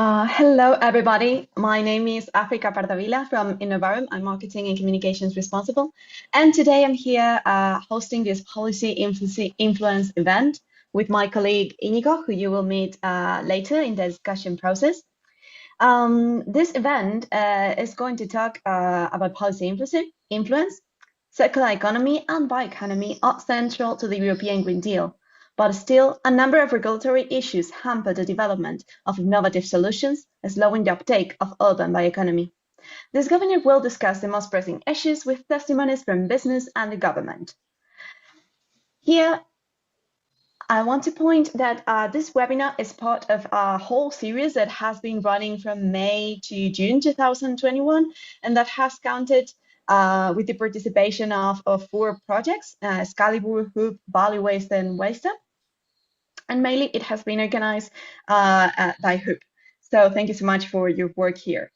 Hello, everybody. My name is Africa Pardavila from Innovarum. I'm marketing and communications responsible. And today I'm here hosting this policy influence event with my colleague Inigo, who you will meet later in the discussion process. This event is going to talk about policy influence. Circular economy and bioeconomy are central to the European Green Deal. But still, a number of regulatory issues hamper the development of innovative solutions, slowing the uptake of urban bioeconomy. This webinar will discuss the most pressing issues with testimonies from business and the government. Here, I want to point that this webinar is part of a whole series that has been running from May to June 2021, and that has counted with the participation of 4 projects, SCALIBUR, HOOP, ValueWaste, and WaysTUP. And mainly it has been organized by HOOP. So thank you so much for your work here.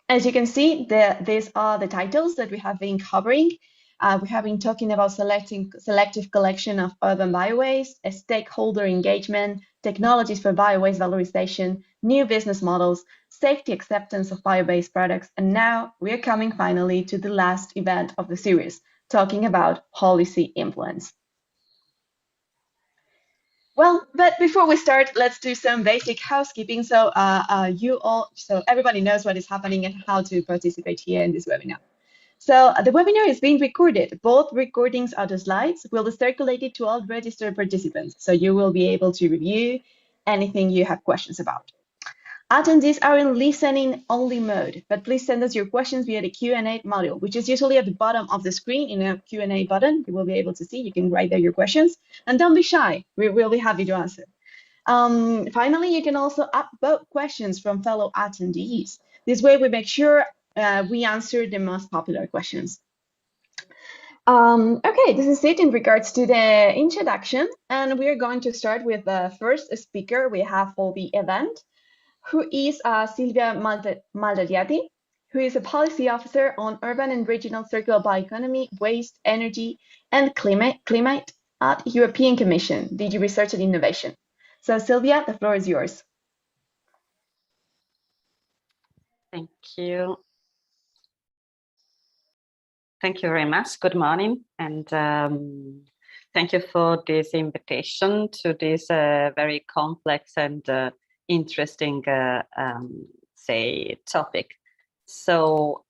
As you can see, these are the titles that we have been covering. We have been talking about selective collection of urban biowaste, stakeholder engagement, technologies for biowaste valorization, new business models, safety acceptance of bio-based products, and now we are coming finally to the last event of the series, talking about policy influence. Well, but before we start, let's do some basic housekeeping so everybody knows what is happening and how to participate here in this webinar. So the webinar is being recorded. Both recordings of the slides will be circulated to all registered participants, so you will be able to review anything you have questions about. Attendees are in listening only mode, but please send us your questions via the Q&A module, which is usually at the bottom of the screen in a Q&A button. You will be able to see, you can write there your questions, and don't be shy. We will be happy to answer. Finally, you can also upvote questions from fellow attendees. This way we make sure we answer the most popular questions. Okay, this is it in regards to the introduction, and we are going to start with the first speaker we have for the event, who is Silvia Maldadiati, who is a policy officer on urban and regional circular bioeconomy, waste, energy, and climate at European Commission, DG Research and Innovation. So Silvia, the floor is yours. Thank you. Thank you very much. Good morning, and thank you for this invitation to this very complex and interesting topic. So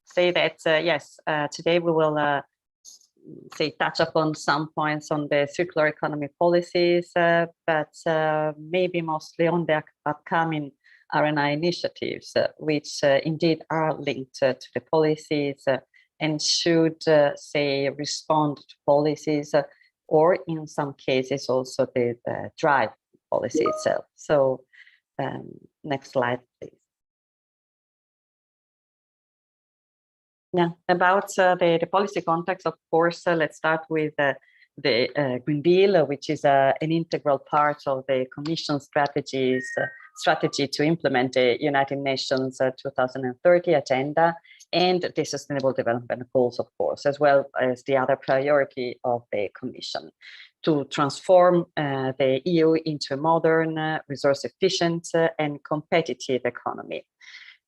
say that yes, today we will touch upon some points on the circular economy policies, but maybe mostly on the upcoming R&I initiatives, which indeed are linked to the policies and should respond to policies, or in some cases also the drive policy itself. So next slide, please. Yeah, about the policy context, of course, let's start with the Green Deal, which is an integral part of the Commission strategy to implement the United Nations 2030 agenda and the Sustainable Development Goals, of course, as well as the other priority of the Commission, to transform the EU into a modern, resource-efficient and competitive economy.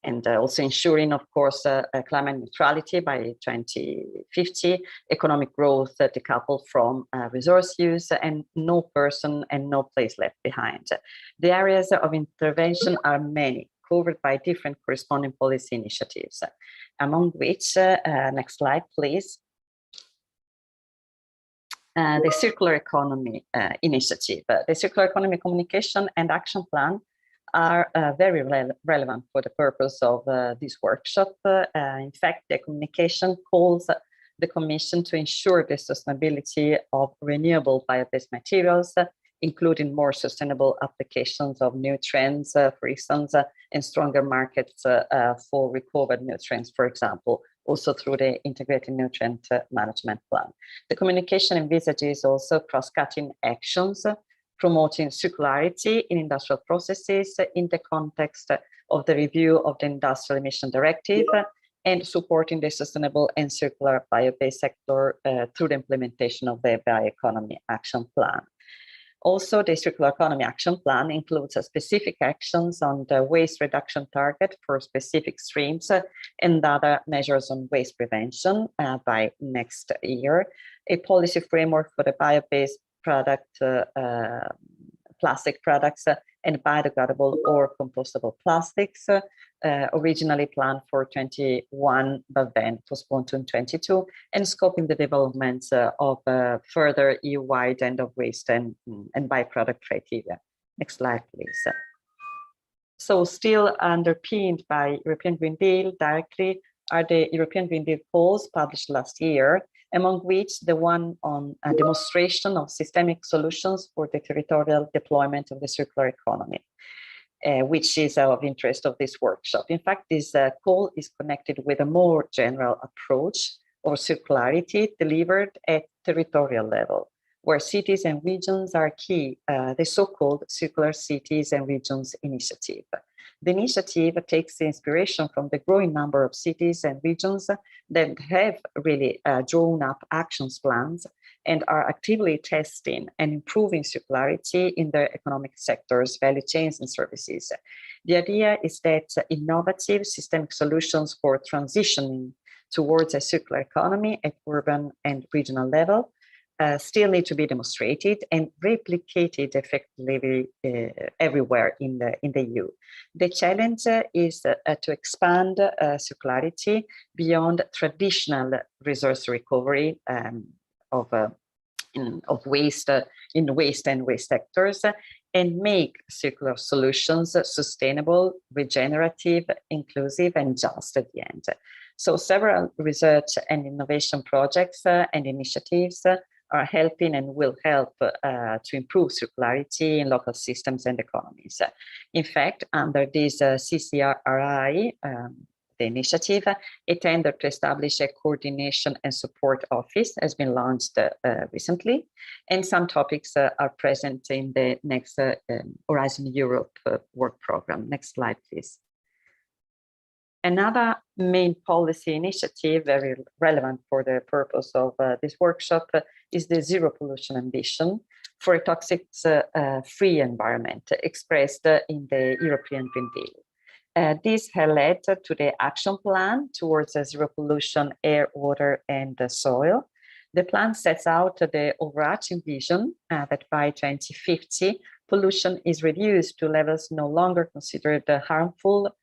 And also ensuring, of course, climate neutrality by 2050, economic growth decoupled from resource use, and no person and no place left behind. The areas of intervention are many, covered by different corresponding policy initiatives, among which, next slide, please, the Circular Economy Initiative. The Circular Economy Communication and Action Plan are very relevant for the purpose of this workshop. In fact, the communication calls the Commission to ensure the sustainability of renewable bio-based materials, including more sustainable applications of nutrients, for instance, and stronger markets for recovered nutrients, for example, also through the integrated nutrient management plan. The communication envisages also cross-cutting actions promoting circularity in industrial processes in the context of the review of the Industrial Emission Directive and supporting the sustainable and circular bio-based sector through the implementation of the Bioeconomy Action Plan. Also, the Circular Economy Action Plan includes specific actions on the waste reduction target for specific streams and other measures on waste prevention by next year, a policy framework for the bio-based product, plastic products and biodegradable or compostable plastics, originally planned for 21, but then postponed to 22, and scoping the development of further EU-wide end of waste and byproduct criteria. Next slide, please. So still underpinned by European Green Deal directly are the European Green Deal goals published last year, among which the one on a demonstration of systemic solutions for the territorial deployment of the circular economy, which is of interest of this workshop. In fact, this call is connected with a more general approach of circularity delivered at territorial level, where cities and regions are key, the so-called Circular Cities and Regions Initiative. The initiative takes inspiration from the growing number of cities and regions that have really drawn up action plans and are actively testing and improving circularity in their economic sectors, value chains, and services. The idea is that innovative systemic solutions for transitioning towards a circular economy at urban and regional level still need to be demonstrated and replicated effectively everywhere in the EU. The challenge is to expand circularity beyond traditional resource recovery of waste in waste and waste sectors, and make circular solutions sustainable, regenerative, inclusive, and just at the end. So several research and innovation projects and initiatives are helping and will help to improve circularity in local systems and economies. In fact, under this CCRI, the initiative, a tender to establish a coordination and support office has been launched recently, and some topics are present in the next Horizon Europe work program. Next slide, please. Another main policy initiative, very relevant for the purpose of this workshop, is the zero pollution ambition for a toxics-free environment expressed in the European Green Deal. This has led to the action plan towards a zero pollution air, water, and soil. The plan sets out the overarching vision that by 2050, pollution is reduced to levels no longer considered harmful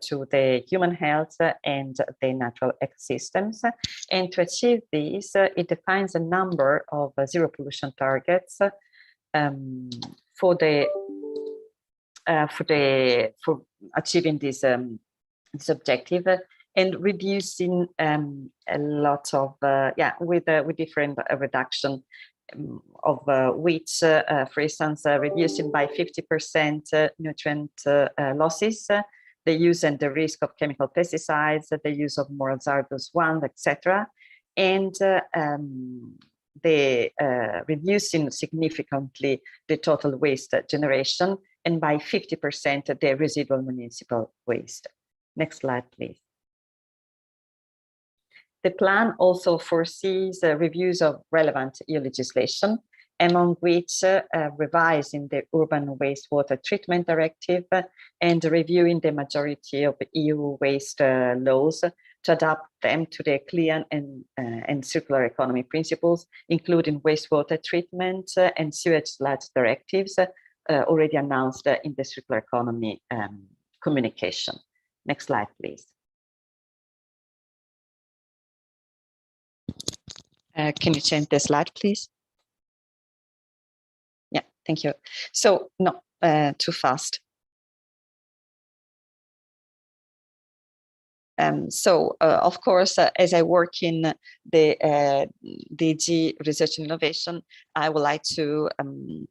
to the human health and the natural ecosystems. And to achieve this, it defines a number of zero pollution targets for achieving this objective, and reducing a lot of with different reduction of which, for instance, reducing by 50% nutrient losses, the use and the risk of chemical pesticides, the use of more hazardous ones, etc., and reducing significantly the total waste generation, and by 50% the residual municipal waste. Next slide, please. The plan also foresees reviews of relevant EU legislation, among which revising the Urban Wastewater Treatment Directive and reviewing the majority of EU waste laws to adapt them to the clean and circular economy principles, including wastewater treatment and sewage sludge directives already announced in the circular economy communication. Next slide, please. Can you change the slide, please? Yeah, thank you. So, no, too fast. Of course, as I work in the DG Research and Innovation, I would like to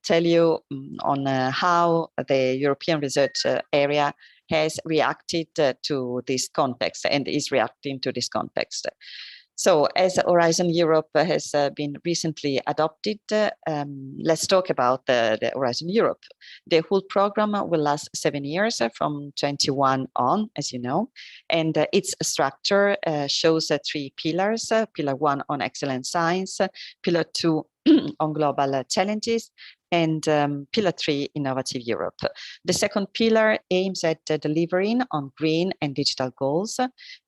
tell you on how the European research area has reacted to this context and is reacting to this context. So as Horizon Europe has been recently adopted, let's talk about the Horizon Europe. The whole program will last 7 years from 21 on, as you know, and its structure shows 3 pillars. Pillar 1 on excellent science, Pillar 2 on global challenges, And pillar 3, Innovative Europe. The second pillar aims at delivering on green and digital goals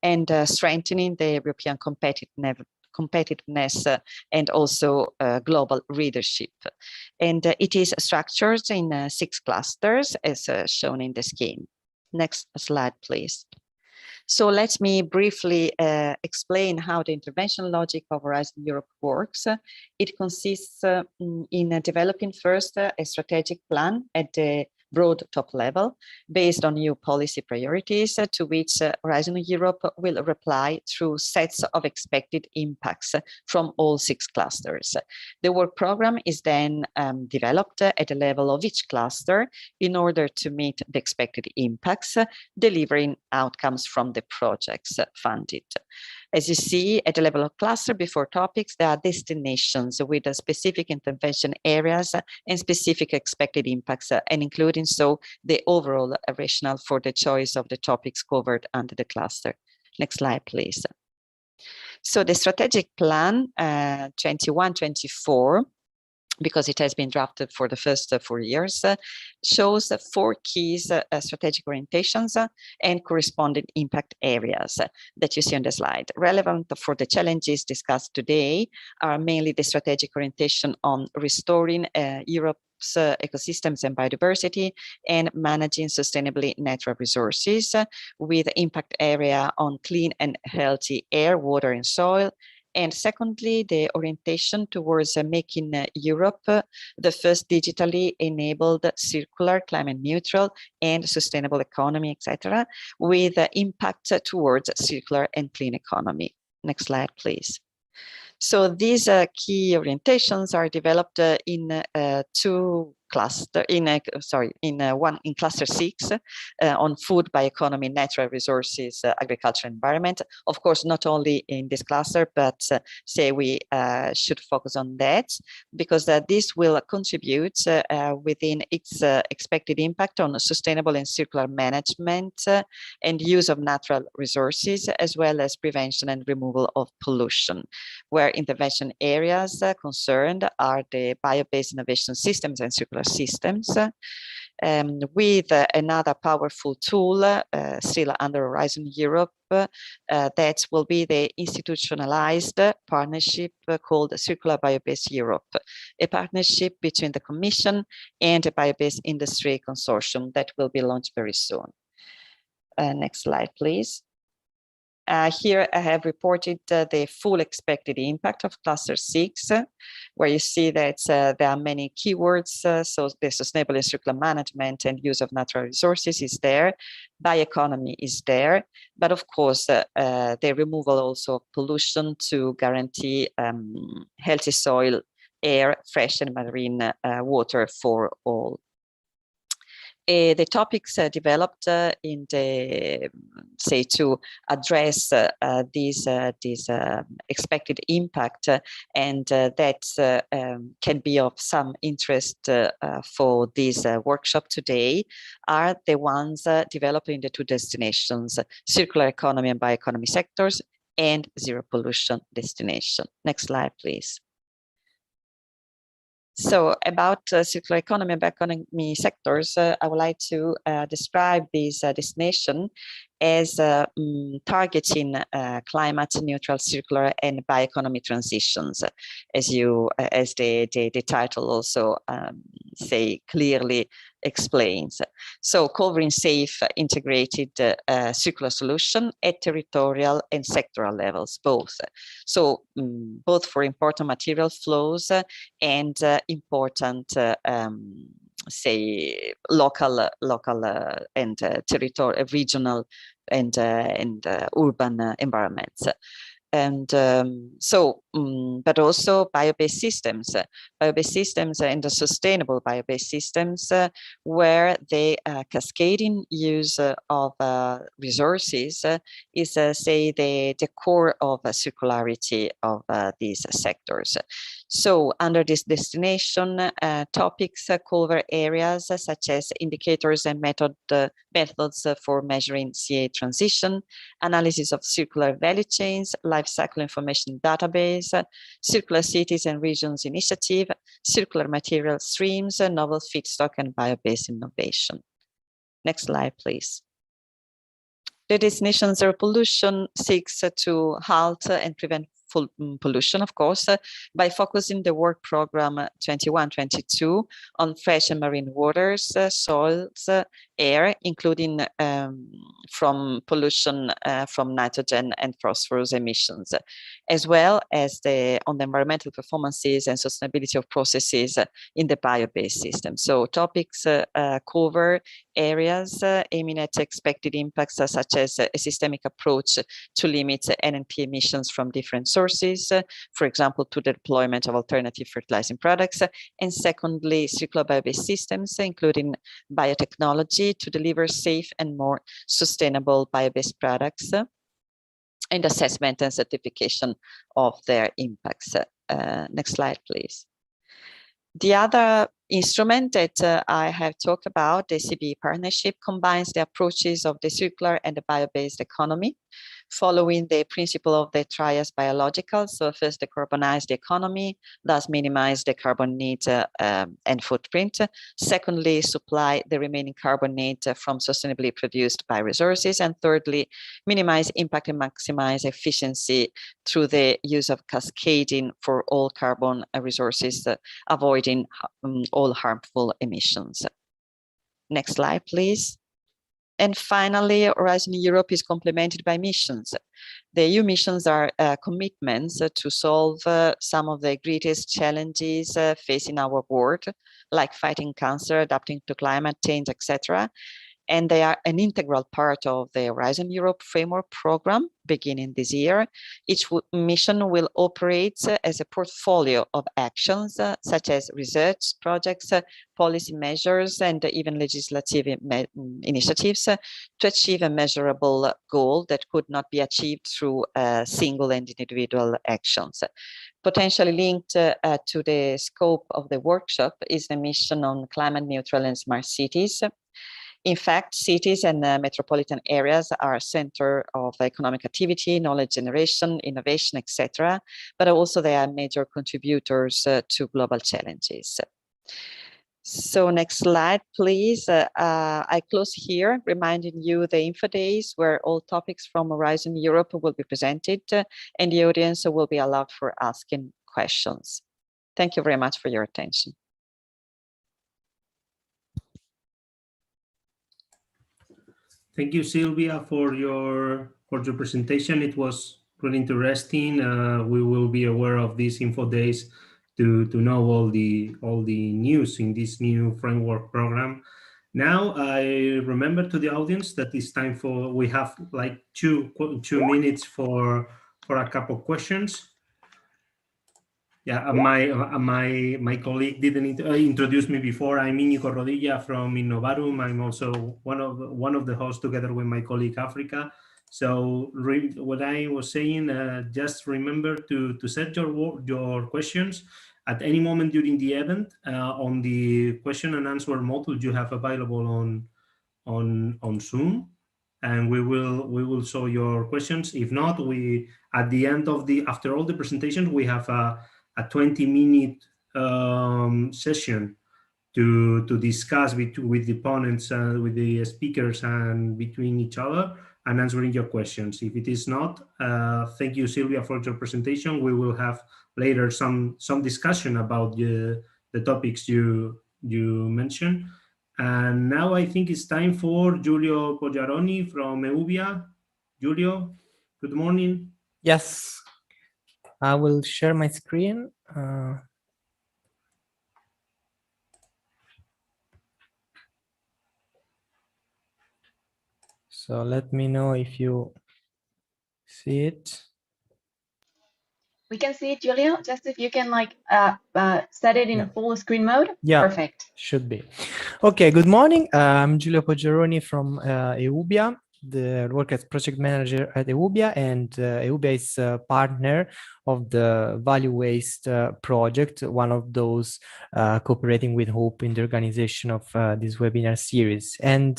and strengthening the European competitiveness and also global leadership. And it is structured in 6 clusters as shown in the scheme. Next slide, please. So let me briefly explain how the intervention logic of Horizon Europe works. It consists in developing first a strategic plan at the broad top level based on new policy priorities to which Horizon Europe will reply through sets of expected impacts from all 6 clusters. The work program is then developed at the level of each cluster in order to meet the expected impacts, delivering outcomes from the projects funded. As you see, at the level of cluster before topics, there are destinations with specific intervention areas and specific expected impacts, and including so the overall rationale for the choice of the topics covered under the cluster. Next slide, please. So the strategic plan 21-24, because it has been drafted for the first 4 years, shows 4 key strategic orientations and corresponding impact areas that you see on the slide. Relevant for the challenges discussed today are mainly the strategic orientation on restoring Europe's ecosystems and biodiversity and managing sustainably natural resources, with impact area on clean and healthy air, water and soil. And secondly, the orientation towards making Europe the first digitally enabled, circular, climate neutral and sustainable economy, etc., with impact towards circular and clean economy. Next slide, please. So these key orientations are developed in 2 cluster in cluster 6 on food, bioeconomy, natural resources, agriculture, environment. Of course, not only in this cluster, but say we should focus on that, because this will contribute within its expected impact on sustainable and circular management and use of natural resources, as well as prevention and removal of pollution, where intervention areas concerned are the bio-based innovation systems and circular systems, with another powerful tool still under Horizon Europe that will be the institutionalized partnership called Circular Bio-based Europe, a partnership between the Commission and the bio-based industry consortium that will be launched very soon. Next slide, please. Here I have reported the full expected impact of cluster 6, where you see that there are many keywords. So the sustainable and circular management and use of natural resources is there. Bioeconomy is there. But of course, the removal also of pollution to guarantee healthy soil, air, fresh and marine water for all. The topics developed in the, say, to address these expected impact and that can be of some interest for this workshop today are the ones developed in the 2 destinations, circular economy and bioeconomy sectors and zero pollution destination. Next slide, please. So about circular economy and bioeconomy sectors, I would like to describe this destination as targeting climate neutral, circular and bioeconomy transitions, as the title also say clearly explains. So covering safe, integrated circular solution at territorial and sectoral levels, both. So both for important material flows and important say local and territorial, regional and urban environments. And but also bio-based systems and the sustainable bio-based systems where the cascading use of resources is, say, the core of circularity of these sectors. So under this destination, topics cover areas such as indicators and methods for measuring CA transition, analysis of circular value chains, life cycle information database, testimonies, circular cities and regions initiative, circular material streams, novel feedstock and bio-based innovation. Next slide, please. The destination zero pollution seeks to halt and prevent pollution, of course, by focusing the work program 21-22 on fresh and marine waters, soils, air, including from pollution from nitrogen and phosphorus emissions, as well as on the environmental performances and sustainability of processes in the bio-based system. So topics cover areas aiming at expected impacts such as a systemic approach to limit NNP emissions from different sources, for example, to the deployment of alternative fertilizing products, and secondly, circular bio-based systems, including biotechnology to deliver safe and more sustainable bio-based products, and assessment and certification of their impacts. Next slide, please. The other instrument that I have talked about, the CBE partnership, combines the approaches of the circular and the bio-based economy, following the principle of the trias biological. So first, decarbonize the economy, thus minimize the carbon need and footprint. Secondly, supply the remaining carbon need from sustainably produced bioresources. And thirdly, minimize impact and maximize efficiency through the use of cascading for all carbon resources, avoiding all harmful emissions. Next slide, please. And finally, Horizon Europe is complemented by missions. The EU missions are commitments to solve some of the greatest challenges facing our world, like fighting cancer, adapting to climate change, etc. And they are an integral part of the Horizon Europe framework program beginning this year. Each mission will operate as a portfolio of actions such as research projects, policy measures, and even legislative initiatives to achieve a measurable goal that could not be achieved through single and individual actions. Potentially linked to the scope of the workshop is the mission on climate neutral and smart cities. In fact, cities and metropolitan areas are a center of economic activity, knowledge generation, innovation, etc. But also they are major contributors to global challenges. So next slide, please. I close here, reminding you the info days where all topics from Horizon Europe will be presented and the audience will be allowed for asking questions. Thank you very much for your attention. Thank you, Silvia, for your presentation. It was really interesting. We will be aware of these info days to know all the news in this new framework program. Now I remember to the audience that it's time for, we have like two minutes for a couple of questions. Yeah, my colleague didn't introduce me before. I'm Íñigo Rodilla from Innovarum. I'm also one of the hosts together with my colleague Africa. So what I was saying, just remember to set your questions at any moment during the event on the question and answer module you have available on Zoom, and we will show your questions. If not, we at the end of after all the presentations we have a 20-minute session to discuss with the opponents, with the speakers, and between each other, and answering your questions. If it is not, thank you, Silvia, for your presentation. We will have later some discussion about the topics you mentioned. And now I think it's time for Giulio Poggiaroni from EUBIA. Giulio, good morning. Yes. I will share my screen. So let me know if you see it. We can see it, Giulio. Just if you can like set it in full screen mode. Yeah, perfect. Should be. Okay, good morning. I'm Giulio Poggiaroni from EUBIA. work as project manager at EUBIA, and EUBIA is a partner of the ValueWaste project, one of those cooperating with Hope in the organization of this webinar series. And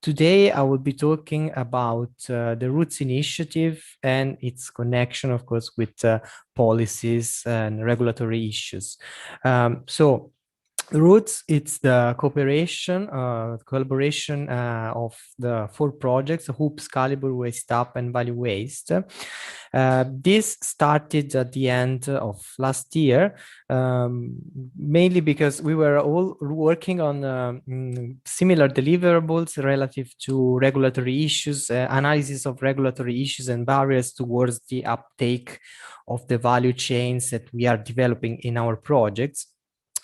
today I will be talking about the Roots initiative and its connection, of course, with policies and regulatory issues. So Roots, it's the collaboration of the 4 projects: Hoop, SCALIBUR, WaysTUP, and ValueWaste. This started at the end of last year, mainly because we were all working on similar deliverables relative to regulatory issues, analysis of regulatory issues and barriers towards the uptake of the value chains that we are developing in our projects.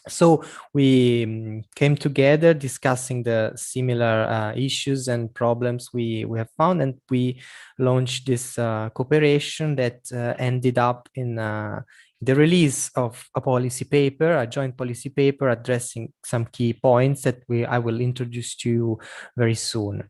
So we came together discussing the similar issues and problems we have found, and we launched this cooperation that ended up in the release of a policy paper, a joint policy paper addressing some key points that I will introduce to you very soon.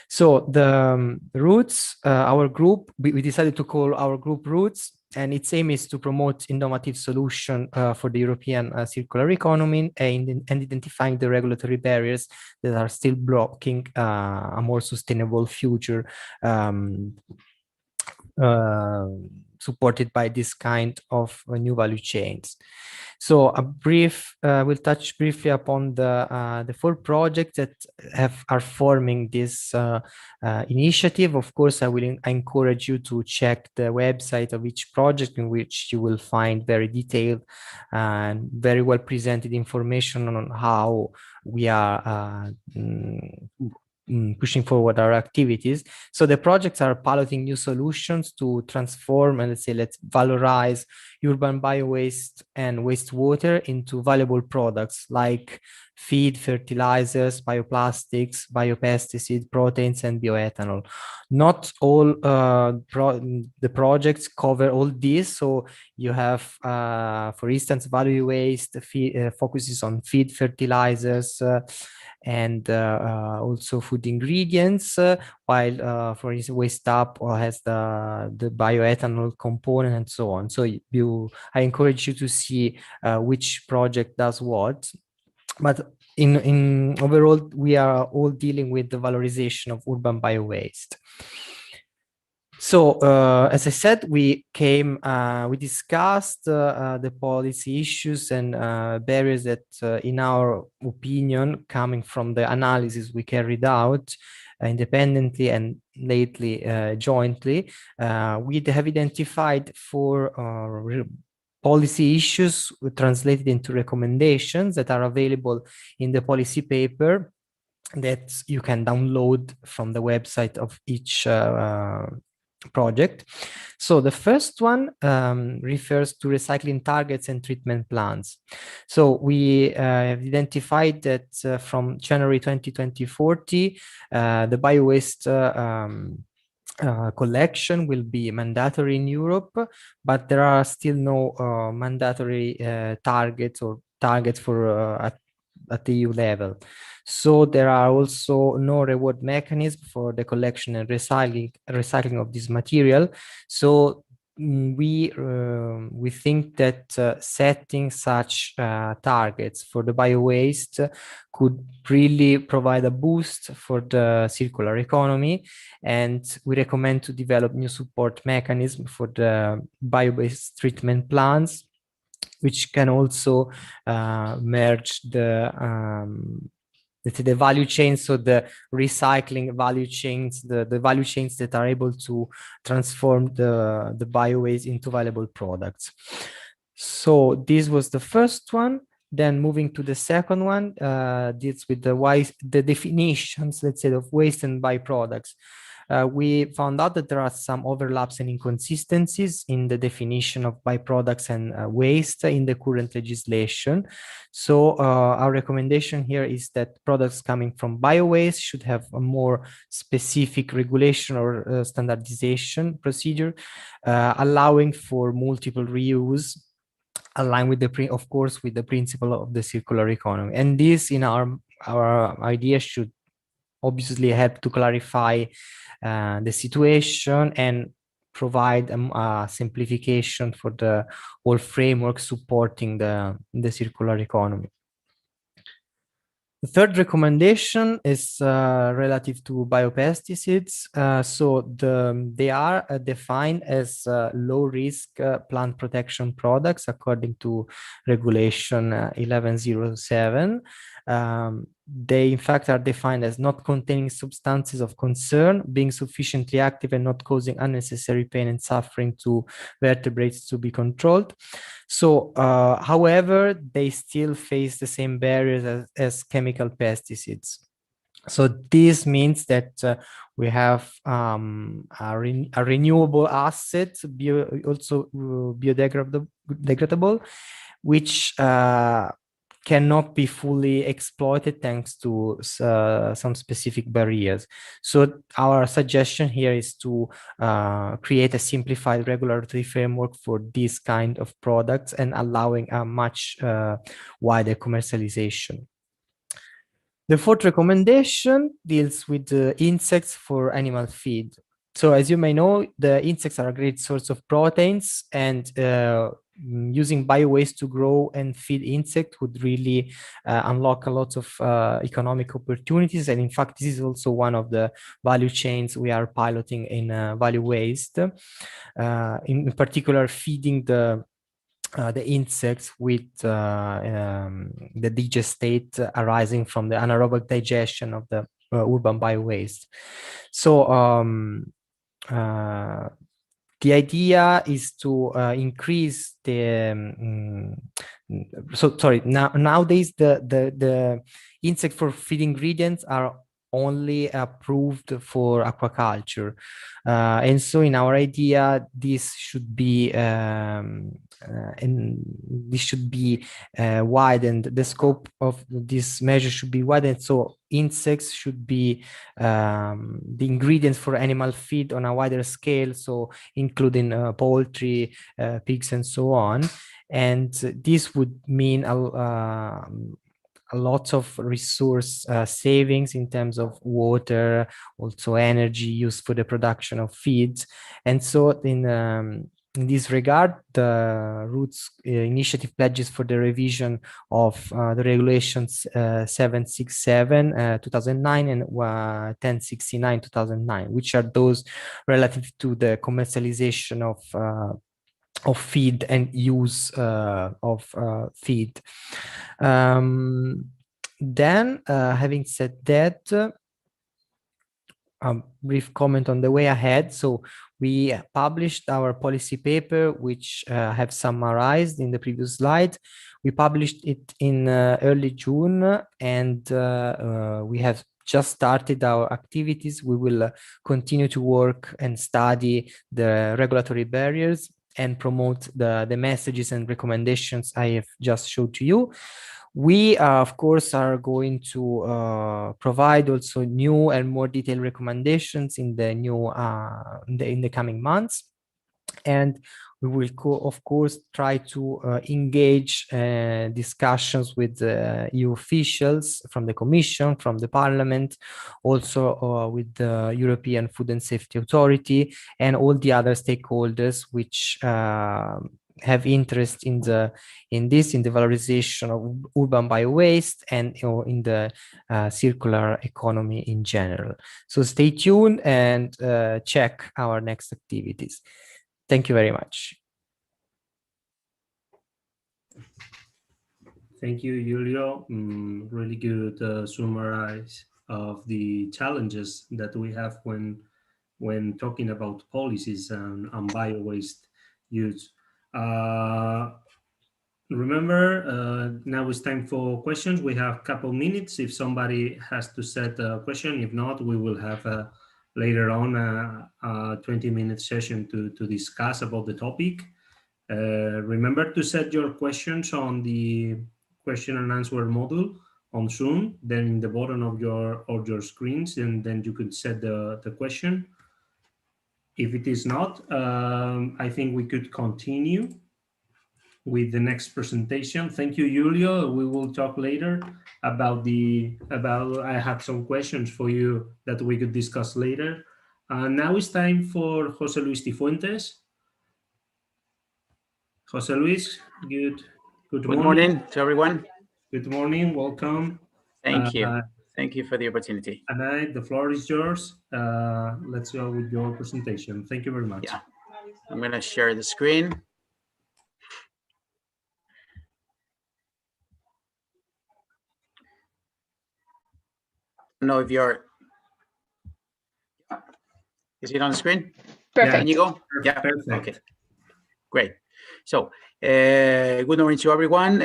So the Roots, our group, we decided to call our group Roots, and its aim is to promote innovative solutions for the European circular economy and identifying the regulatory barriers that are still blocking a more sustainable future supported by this kind of new value chains. So we'll touch briefly upon the 4 projects that are forming this initiative. Of course, I encourage you to check the website of each project, in which you will find very detailed and very well presented information on how we are pushing forward our activities. So the projects are piloting new solutions to transform and let's valorize urban biowaste and wastewater into valuable products like feed, fertilizers, bioplastics, biopesticides, proteins, and bioethanol. Not all the projects cover all this. So you have, for instance, ValueWaste focuses on feed, fertilizers, and also food ingredients, while for instance WaysTUP has the bioethanol component and so on. So I encourage you to see which project does what. But in overall, we are all dealing with the valorization of urban biowaste. So, as I said, we discussed the policy issues and barriers that, in our opinion, coming from the analysis we carried out independently and lately jointly, we have identified 4 policy issues translated into recommendations that are available in the policy paper that you can download from the website of each project. So the first one refers to recycling targets and treatment plans. So we have identified that from January 2040, the biowaste collection will be mandatory in Europe, but there are still no mandatory targets for at the EU level. So there are also no reward mechanism for the collection and recycling of this material. So we think that setting such targets for the biowaste could really provide a boost for the circular economy, and we recommend to develop new support mechanism for the biowaste treatment plants, which can also merge the value chains, so the recycling value chains, the value chains that are able to transform the biowaste into valuable products. So this was the first one. Then moving to the second one, deals with the definitions, let's say, of waste and byproducts. We found out that there are some overlaps and inconsistencies in the definition of byproducts and waste in the current legislation. So our recommendation here is that products coming from biowaste should have a more specific regulation or standardization procedure, allowing for multiple reuse, aligned with of course, with the principle of the circular economy. And this, in our idea, should obviously help to clarify the situation and provide a simplification for the whole framework supporting the circular economy. The third recommendation is relative to biopesticides. They are defined as low-risk plant protection products according to Regulation 1107. They, in fact, are defined as not containing substances of concern, being sufficiently active and not causing unnecessary pain and suffering to vertebrates to be controlled. So, however, they still face the same barriers as chemical pesticides. So this means that we have a renewable asset, also biodegradable, which cannot be fully exploited thanks to some specific barriers. So our suggestion here is to create a simplified regulatory framework for this kind of products and allowing a much wider commercialization. The fourth recommendation deals with the insects for animal feed. So as you may know, the insects are a great source of proteins, and using biowaste to grow and feed insects would really unlock a lot of economic opportunities. And in fact, this is also one of the value chains we are piloting in ValueWaste, in particular feeding the insects with the digestate arising from the anaerobic digestion of the urban biowaste. So the idea is to increase the nowadays the insect for feed ingredients are only approved for aquaculture, and so in our idea this should be widened. The scope of this measure should be widened, so insects should be the ingredients for animal feed on a wider scale, so including poultry, pigs, and so on. And this would mean a lot of resource savings in terms of water, also energy used for the production of feeds. And so in this regard, the Roots initiative pledges for the revision of the regulations 767 2009 and 1069 2009, which are those relative to the commercialization of feed and use of feed. Then, having said that, a brief comment on the way ahead. So we published our policy paper, which have summarized in the previous slide. We published it in early June, and we have just started our activities. We will continue to work and study the regulatory barriers and promote the messages and recommendations I have just showed to you. We, of course, are going to provide also new and more detailed recommendations in the new in the coming months, and we will, of course, try to engage discussions with EU officials from the Commission, from the Parliament, also with the European Food and Safety Authority, and all the other stakeholders which have interest in the valorization of urban biowaste and in the circular economy in general. So stay tuned and check our next activities. Thank you very much. Thank you, Julio. Really good summarize of the challenges that we have when talking about policies and biowaste use. Remember, now it's time for questions. We have a couple minutes if somebody has to set a question. If not, we will have later on a 20-minute session to discuss about the topic. Remember to set your questions on the question and answer module on Zoom, then in the bottom of your screens, and then you could set the question. If it is not, I think we could continue. with the next presentation. Thank you, Julio. We will talk later about I have some questions for you that we could discuss later. Now it's time for José Luis Cifuentes. José Luis, good morning to everyone. Good morning, welcome. Thank you. Thank you for the opportunity. Anna, the floor is yours. Let's go with your presentation. Thank you very much. Yeah, I'm going to share the screen. I don't know if is it on the screen? Perfect. Can you go? Yeah, perfect. Okay, great. So, good morning to everyone.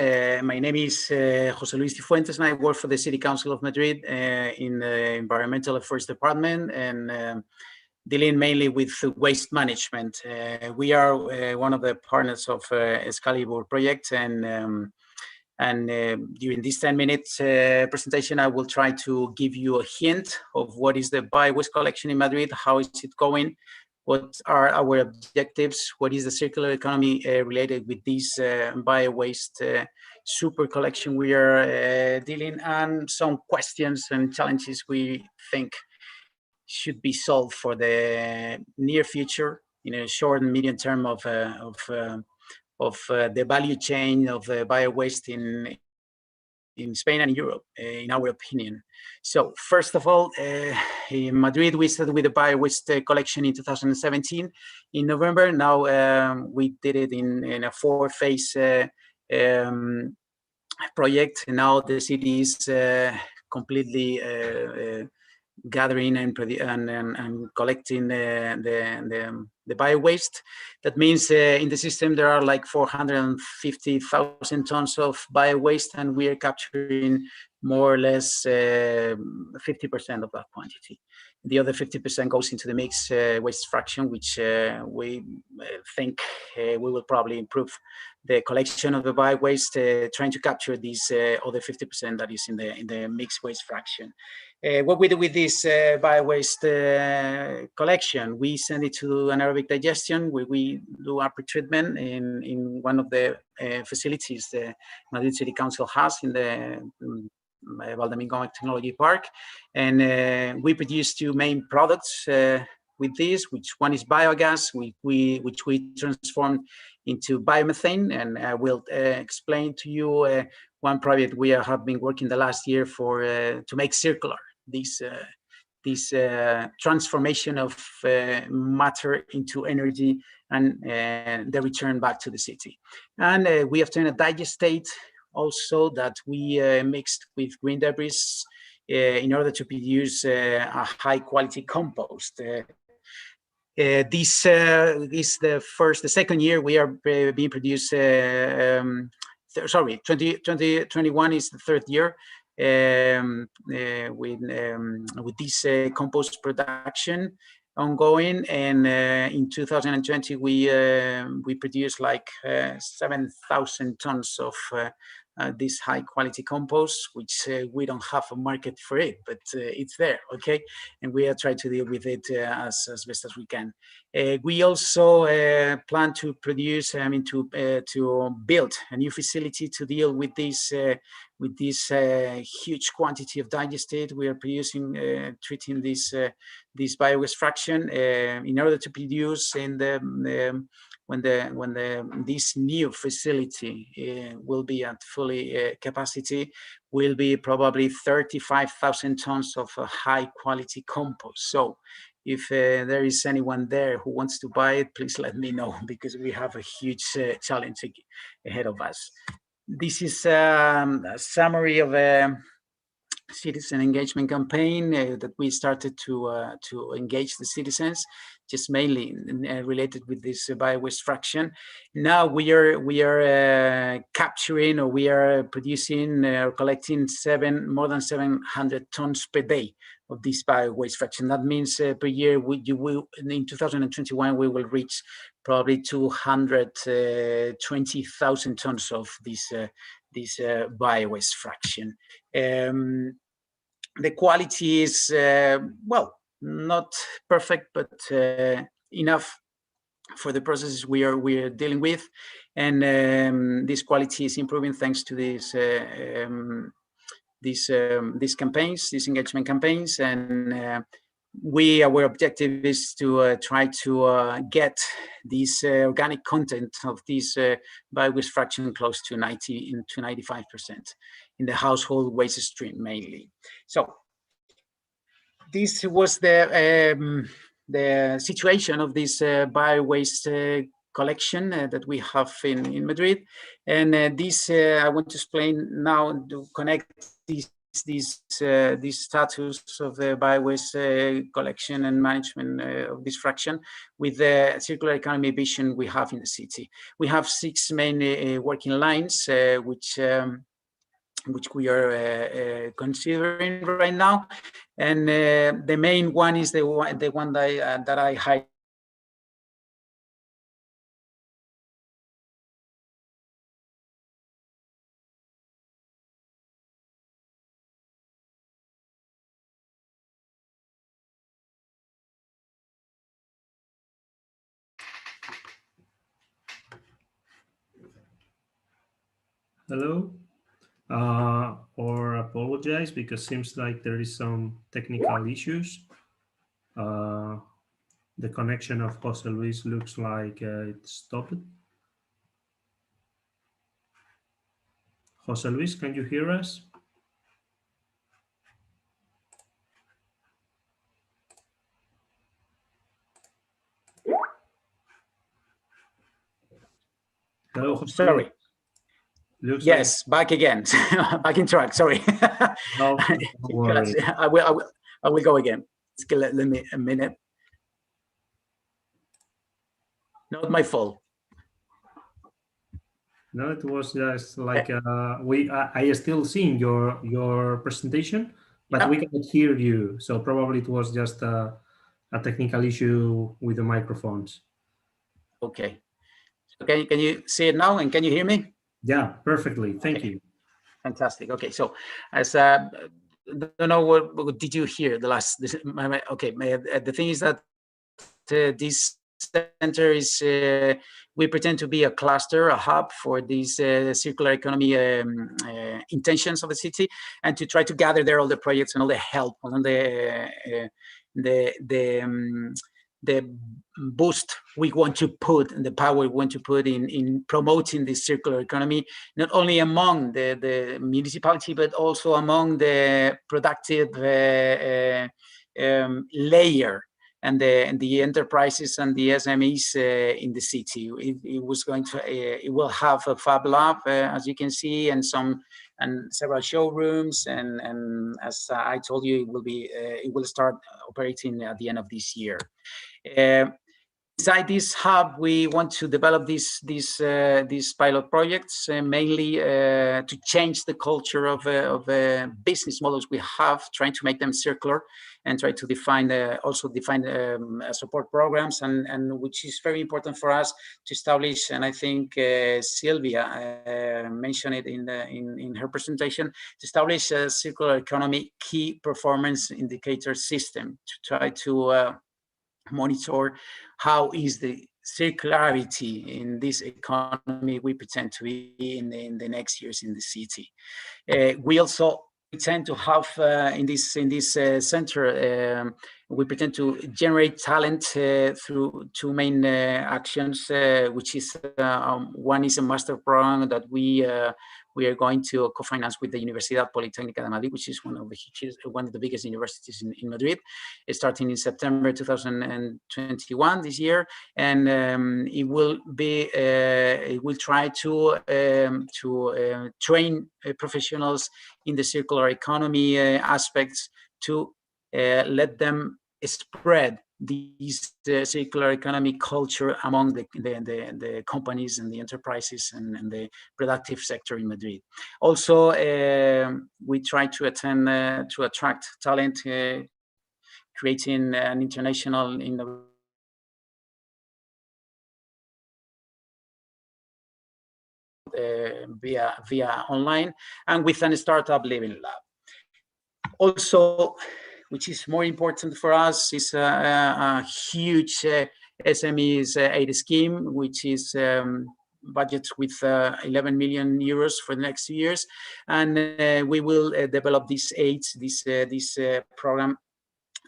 My name is José Luis Cifuentes, and I work for the City Council of Madrid in the Environmental Affairs Department, and dealing mainly with waste management. We are one of the partners of SCALIBUR project, and during this 10 minutes presentation, I will try to give you a hint of what is the biowaste collection in Madrid, how is it going, what are our objectives, what is the circular economy related with this biowaste super collection we are dealing, and some questions and challenges we think should be solved for the near future, in a short and medium term of the value chain of biowaste in Spain and Europe, in our opinion. So first of all, in Madrid, we started with the biowaste collection in 2017 in November. Now we did it in a 4-phase project. And now the city is completely gathering and collecting the biowaste. That means in the system there are like 450,000 tons of biowaste, and we are capturing more or less 50% of that quantity. The other 50% goes into the mixed waste fraction, which we think we will probably improve the collection of the biowaste, trying to capture this other 50% that is in the mixed waste fraction. What we do with this biowaste collection, we send it to anaerobic digestion, where we do our pretreatment in one of the facilities the Madrid City Council has in the Valdemingo Technology Park. And we produce 2 main products with this, which one is biogas, which we transform into biomethane. And I will explain to you one project we have been working the last year for to make circular this transformation of matter into energy and the return back to the city. And we obtain a digestate also that we mixed with green debris in order to produce a high quality compost. This is the second year we are being produced. Sorry, 2021 is the 3rd year with this compost production ongoing. And in 2020 we produced like 7,000 tons of this high quality compost, which we don't have a market for it, but it's there, okay? And we are trying to deal with it as best as we can. We also plan to produce, to build a new facility to deal with this huge quantity of digestate we are producing, treating this biowaste fraction in order to produce in when this new facility will be at fully capacity, will be probably 35,000 tons of high quality compost. So if there is anyone there who wants to buy it, please let me know, because we have a huge challenge ahead of us. This is a summary of a citizen engagement campaign that we started to engage the citizens, just mainly related with this biowaste fraction. Now we are capturing, or we are producing or collecting more than 700 tons per day of this biowaste fraction. That means per year in 2021 we will reach probably 220,000 tons of this biowaste fraction. The quality is well, not perfect, but enough for the processes we are dealing with. and this quality is improving thanks to these campaigns, these engagement campaigns, and our objective is to try to get this organic content of this biowaste fraction close to 90 to 95% in the household waste stream mainly. So this was the situation of this biowaste collection that we have in Madrid, and this I want to explain now to connect this status of the biowaste collection and management of this fraction with the circular economy vision we have in the city. We have 6 main working lines, which we are considering right now, and the main one is the one that I highlighted. Hello, or apologize because seems like there is some technical issues. The connection of Jose Luis looks like it stopped. Jose Luis, can you hear us? Hello, Jose. Sorry. Looks yes, back again. Back in track. Sorry. No, don't worry. I will go again. Let me a minute. Not my fault. No, it was just like I still seeing your presentation, but we cannot hear you. So probably it was just a technical issue with the microphones. Okay. Okay, can you see it now, and can you hear me? Yeah, perfectly. Thank you. Fantastic. Okay, so as don't know what did you hear the last? Okay, the thing is that this center is we pretend to be a cluster, a hub for these circular economy intentions of the city, and to try to gather there all the projects and all the help and the boost we want to put and the power we want to put in promoting this circular economy, not only among the municipality, but also among the productive layer and the enterprises and the SMEs in the city. It will have a fab lab, as you can see, and several showrooms, and as I told you, it will start operating at the end of this year. Inside this hub, we want to develop these pilot projects, mainly to change the culture of business models we have, trying to make them circular, and try to also define support programs, and which is very important for us to establish. And I think Sylvia mentioned it in her presentation, to establish a circular economy key performance indicator system to try to monitor how is the circularity in this economy we pretend to be in the next years in the city. We also pretend to have in this center, we pretend to generate talent through 2 main actions, which is one is a master program that we are going to co-finance with the Universidad Politécnica de Madrid, which is one of the biggest universities in Madrid, starting in September 2021 this year, and it will try to train professionals in the circular economy aspects to let them spread these circular economy culture among the companies and the enterprises and the productive sector in Madrid. Also, we try to attract talent, creating an international via online, and with a startup living lab. Also, which is more important for us, is a huge SMEs aid scheme, which is budget with 11 million euros for the next 2 years, and we will develop this program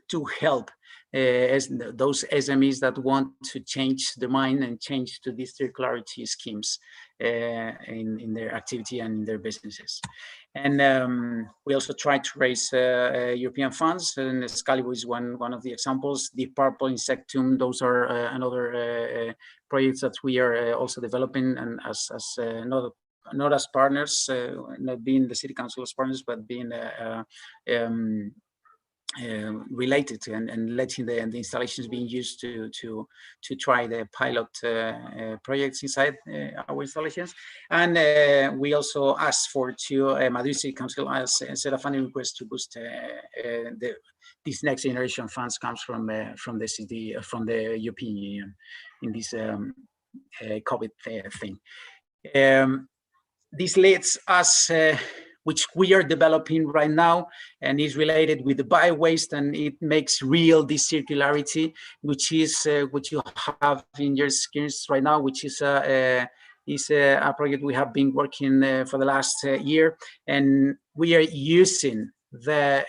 to help those SMEs that want to change their mind and change to these circularity schemes in their activity and in their businesses. And we also try to raise European funds, and SCALIBUR is one of the examples. Deep Purple, Insectum, those are another projects that we are also developing, and as not as partners, not being the City Council as partners, but being related to and letting the installations being used to try the pilot projects inside our installations. And we also asked to Madrid City Council as set a funding request to boost this next generation funds comes from the city, from the European Union in this COVID thing. This leads us which we are developing right now, and is related with the biowaste, and it makes real this circularity, which is what you have in your screens right now, which is a project we have been working for the last year, and we are using the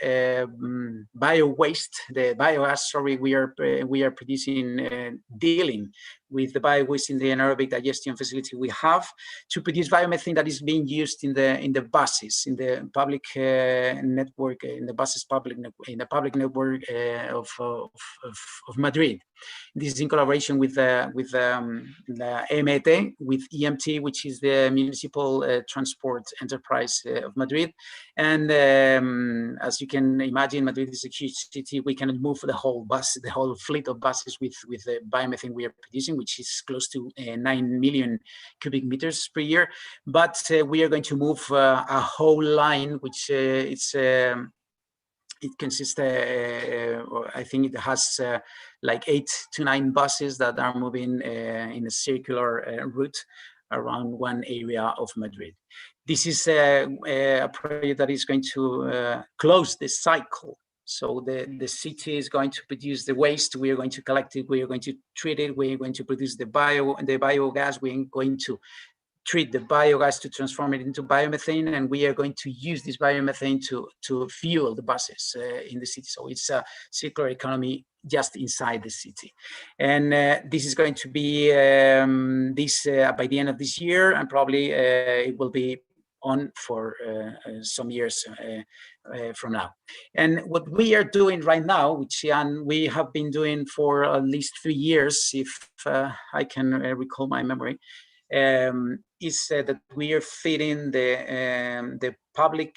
biowaste, the biogas. Sorry, we are producing, dealing with the biowaste in the anaerobic digestion facility we have to produce biomethane that is being used in the buses, in the public network, in the buses public network of Madrid. This is in collaboration with the EMT, with EMT, which is the Municipal Transport Enterprise of Madrid. And as you can imagine, Madrid is a huge city. We cannot move the whole fleet of buses with the biomethane we are producing, which is close to 9 million cubic meters per year. But we are going to move a whole line, which it consists, I think it has like 8 to 9 buses that are moving in a circular route around one area of Madrid. This is a project that is going to close the cycle. So the city is going to produce the waste, we are going to collect it, we are going to treat it, we are going to produce the biogas, we are going to treat the biogas to transform it into biomethane, and we are going to use this biomethane to fuel the buses in the city. So it's a circular economy just inside the city. And this is going to be by the end of this year, and probably it will be on for some years from now. And what we are doing right now, which we have been doing for at least 3 years, if I can recall my memory, is that we are feeding the public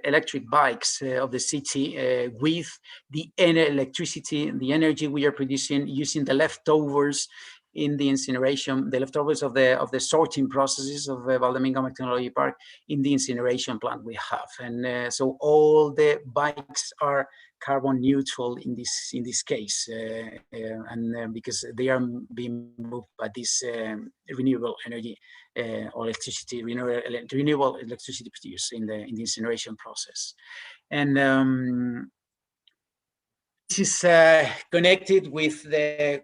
electric bikes of the city with the electricity, the energy we are producing using the leftovers in the incineration, the leftovers of the sorting processes of Valdomingo Technology Park in the incineration plant we have. And so all the bikes are carbon neutral in this case, and because they are being moved by this renewable energy or electricity, renewable electricity produced in the incineration process. And this is connected with the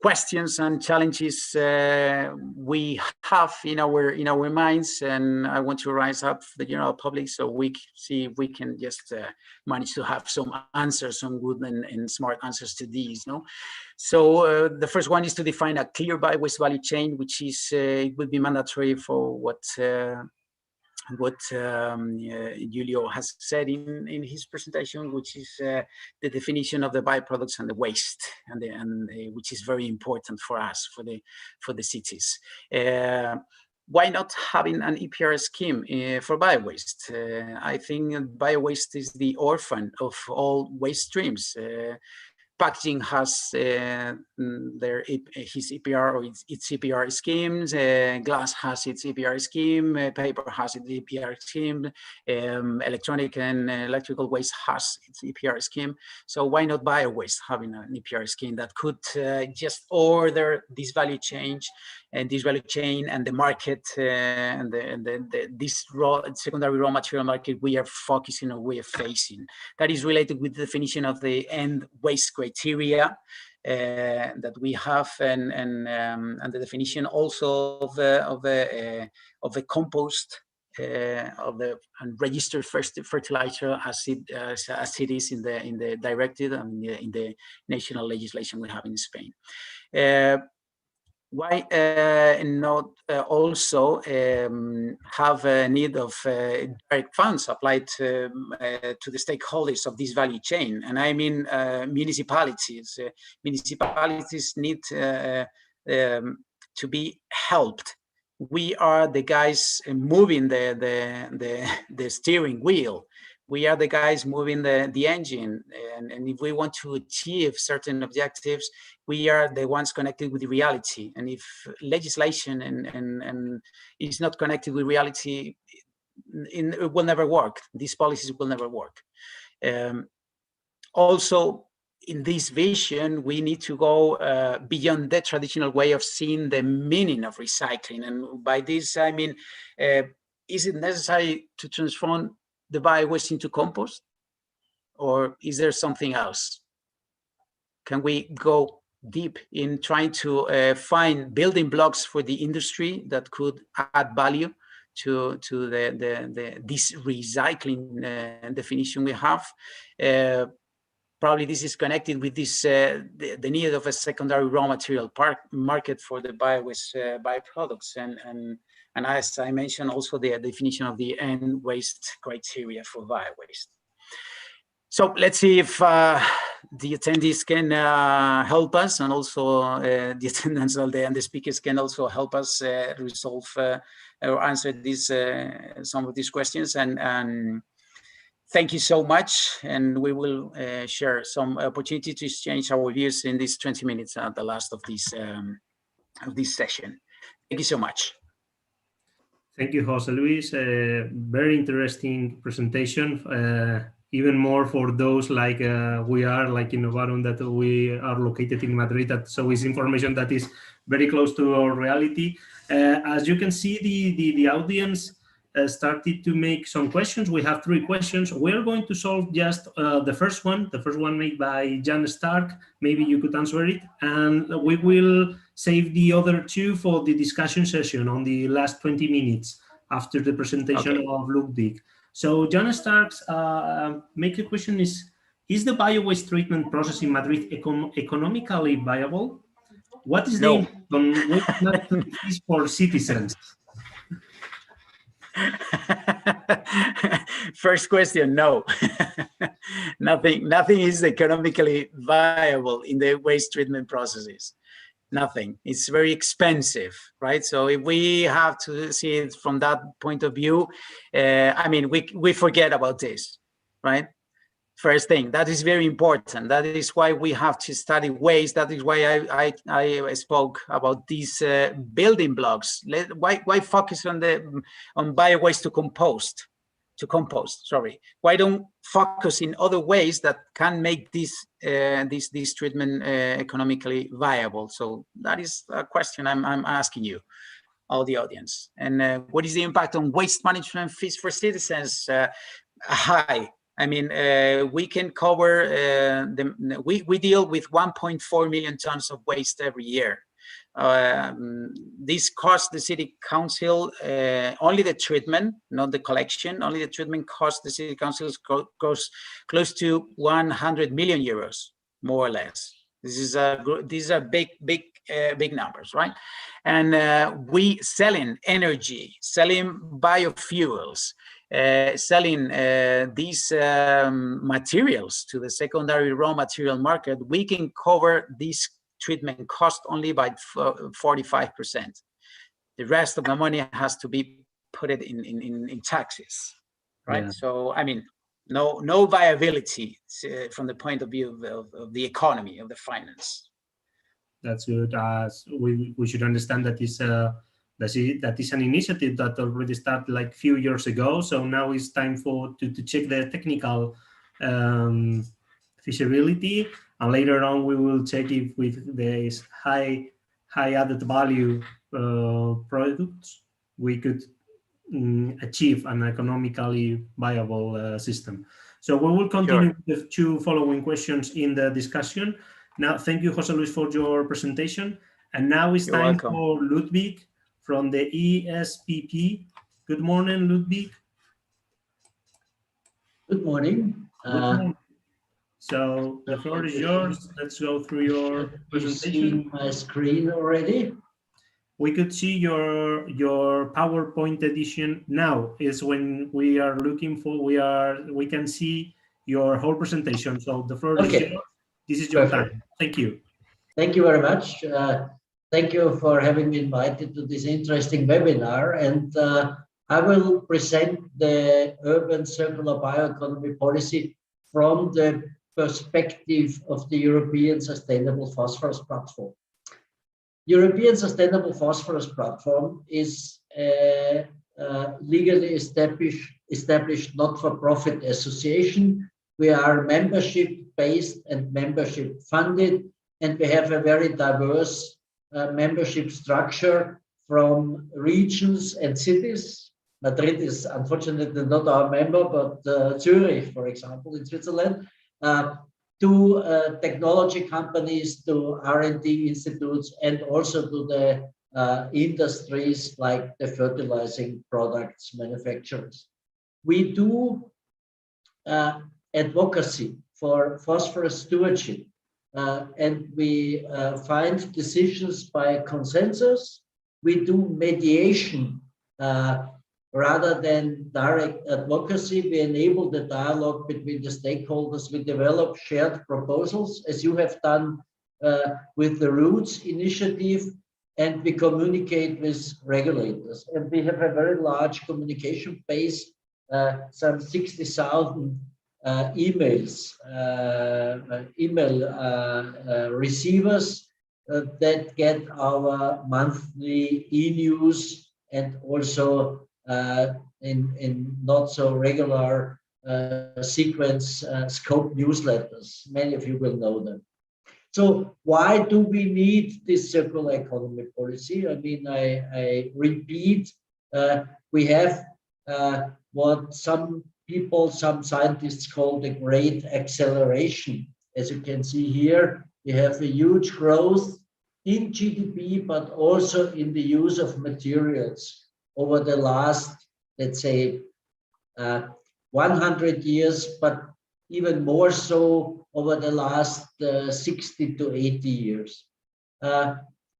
questions and challenges we have in our minds, and I want to rise up the general public so we see if we can just manage to have some answers, some good and smart answers to these. So the first one is to define a clear biowaste value chain, which is it would be mandatory for what Julio has said in his presentation, which is the definition of the byproducts and the waste, and which is very important for us, for the cities. Why not having an EPR scheme for biowaste? I think biowaste is the orphan of all waste streams. Packaging has his EPR or its EPR schemes. Glass has its EPR scheme. Paper has its EPR scheme. Electronic and electrical waste has its EPR scheme. So why not biowaste having an EPR scheme that could just order this value chain and the market and this secondary raw material market we are focusing on, we are facing. That is related with the definition of the end waste criteria, that we have, and the definition also of the compost, of the unregistered fertilizer as it is in the directive and in the national legislation we have in Spain. Why not also have a need of direct funds applied to the stakeholders of this value chain? And I mean municipalities. Municipalities need to be helped. We are the guys moving the steering wheel. We are the guys moving the engine, and if we want to achieve certain objectives, we are the ones connected with the reality. And if legislation and is not connected with reality, it will never work. These policies will never work. Also, in this vision, we need to go beyond the traditional way of seeing the meaning of recycling. And by this, I mean, is it necessary to transform the biowaste into compost, or is there something else? Can we go deep in trying to find building blocks for the industry that could add value to this recycling definition we have? Probably this is connected with this the need of a secondary raw material market for the biowaste byproducts, and as I mentioned, also the definition of the end waste criteria for biowaste. So let's see if the attendees can help us, and also the attendants and the speakers can also help us resolve or answer these some of these questions. And thank you so much, and we will share some opportunity to exchange our views in these 20 minutes at the last of this session. Thank you so much. Thank you, Jose Luis. Very interesting presentation. Even more for those like we are, like in Novarum, that we are located in Madrid. So it's information that is very close to our reality. As you can see, the audience started to make some questions. We have 3 questions. We're going to solve just the first one made by Jan Stark. Maybe you could answer it. And we will save the other 2 for the discussion session on the last 20 minutes after the presentation of Ludwig. So Jan Stark's make a question is the biowaste treatment process in Madrid economically viable? What is the impact on waste management fees for citizens? First question, no. Nothing is economically viable in the waste treatment processes. Nothing. It's very expensive, right? So if we have to see it from that point of view, I mean, we forget about this, right? First thing, that is very important. That is why we have to study waste. That is why I spoke about these building blocks. Why focus on biowaste to compost? Sorry. Why don't focus in other ways that can make this treatment economically viable? So that is a question I'm asking you, all the audience. And what is the impact on waste management fees for citizens? High. I mean, we can cover, we deal with 1.4 million tons of waste every year. This costs the City Council, only the treatment, not the collection, only the treatment costs the City Council goes close to 100 million euros, more or less. These are big numbers, right? And we selling energy, selling biofuels, selling these materials to the secondary raw material market, we can cover this treatment cost only by 45%. The rest of the money has to be put in taxes, right? Yeah. So, I mean, no viability from the point of view of the economy, of the finance. That's good. We should understand that is an initiative that already started like a few years ago. So now it's time to check the technical feasibility, and later on we will check if with these high added value products we could achieve an economically viable system. So we will continue with the 2 following questions in the discussion. Now, thank you, Jose Luis, for your presentation. And now it's You're time welcome. for Ludwig from the ESPP. Good morning, Ludwig. Good morning. Good morning. So the floor is yours. Let's go through your presentation. You see my screen already? We could see your PowerPoint edition now. Is when we are looking for, we can see your whole presentation. So the floor is yours. This is your time. Thank you. Thank you very much. Thank you for having me invited to this interesting webinar. And I will present the urban circular bioeconomy policy from the perspective of the European Sustainable Phosphorus Platform. European Sustainable Phosphorus Platform is a legally established not-for-profit association. We are membership-based and membership-funded, and we have a very diverse membership structure from regions and cities. Madrid is unfortunately not our member, but Zurich, for example, in Switzerland, to technology companies, to R&D institutes, and also to the industries like the fertilizing products manufacturers. We do advocacy for phosphorus stewardship, and we find decisions by consensus. We do mediation rather than direct advocacy. We enable the dialogue between the stakeholders. We develop shared proposals, as you have done with the Roots initiative, and we communicate with regulators. And we have a very large communication base, some 60,000 email receivers that get our monthly e-news, and also in not so regular sequence scope newsletters. Many of you will know them. So why do we need this circular economy policy? I mean, I repeat, we have what some people, some scientists call the great acceleration. As you can see here, we have a huge growth in GDP, but also in the use of materials over the last, let's say, 100 years, but even more so over the last 60 to 80 years.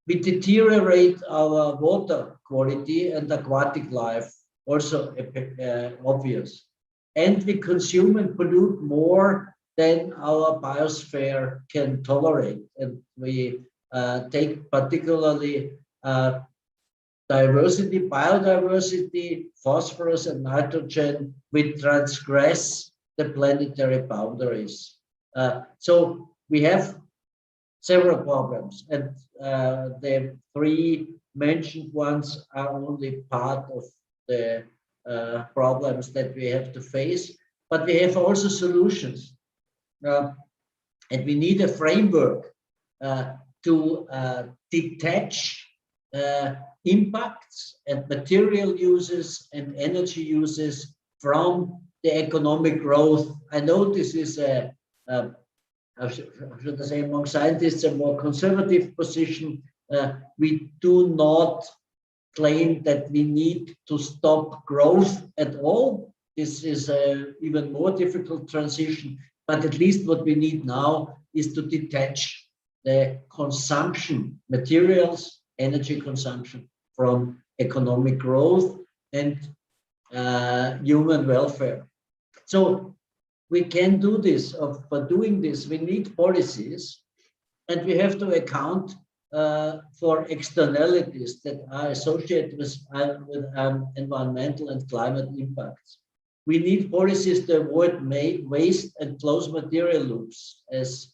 We deteriorate our water quality and aquatic life, also obvious. And we consume and pollute more than our biosphere can tolerate. And we take particularly diversity, biodiversity, phosphorus and nitrogen, we transgress the planetary boundaries. So we have several problems, and the three mentioned ones are only part of the problems that we have to face, but we have also solutions. And we need a framework to detach impacts and material uses and energy uses from the economic growth. I know this is I should say among scientists, a more conservative position. We do not claim that we need to stop growth at all. This is an even more difficult transition, but at least what we need now is to detach the consumption, materials, energy consumption from economic growth and human welfare. So we can do this. For doing this, we need policies, and we have to account for externalities that are associated with environmental and climate impacts. We need policies to avoid waste and close material loops, as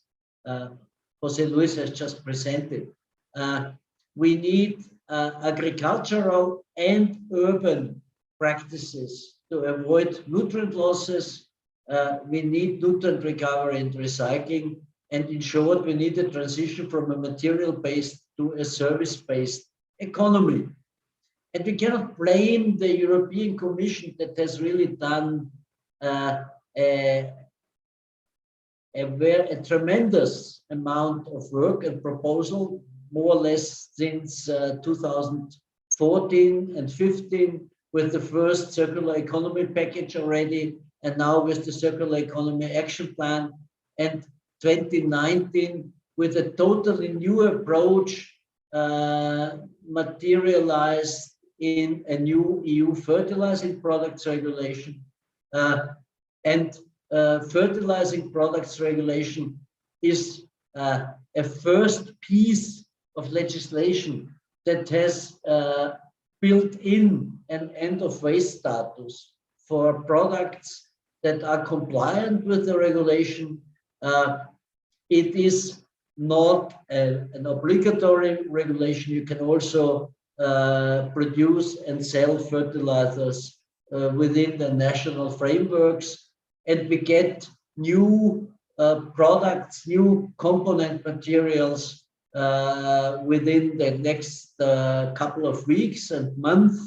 Jose Luis has just presented. We need agricultural and urban practices to avoid nutrient losses. We need nutrient recovery and recycling. And in short, we need a transition from a material-based to a service-based economy. And we cannot blame the European Commission that has really done a a tremendous amount of work and proposal, more or less since 2014 and 15, with the first circular economy package already, and now with the circular economy action plan, and 2019 with a totally new approach materialized in a new EU fertilizing products regulation. Fertilizing products regulation is a first piece of legislation that has built in an end of waste status for products that are compliant with the regulation. It is not an obligatory regulation. You can also produce and sell fertilizers within the national frameworks, and we get new products, new component materials within the next couple of weeks and months.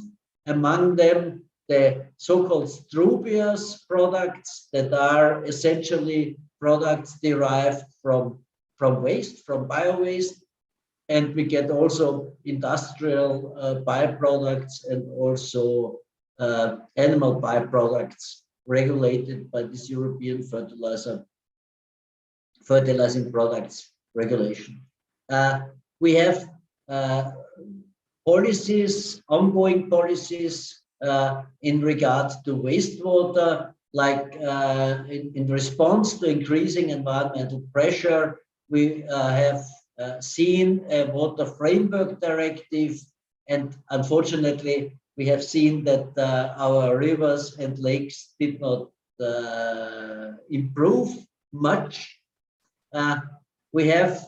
Among them, the so-called EUBIA products that are essentially products derived from waste, from biowaste, and we get also industrial byproducts and also animal byproducts regulated by this European fertilizing products regulation. We have policies, ongoing policies in regard to wastewater, like in response to increasing environmental pressure. We have seen a water framework directive, and unfortunately we have seen that our rivers and lakes did not improve much. We have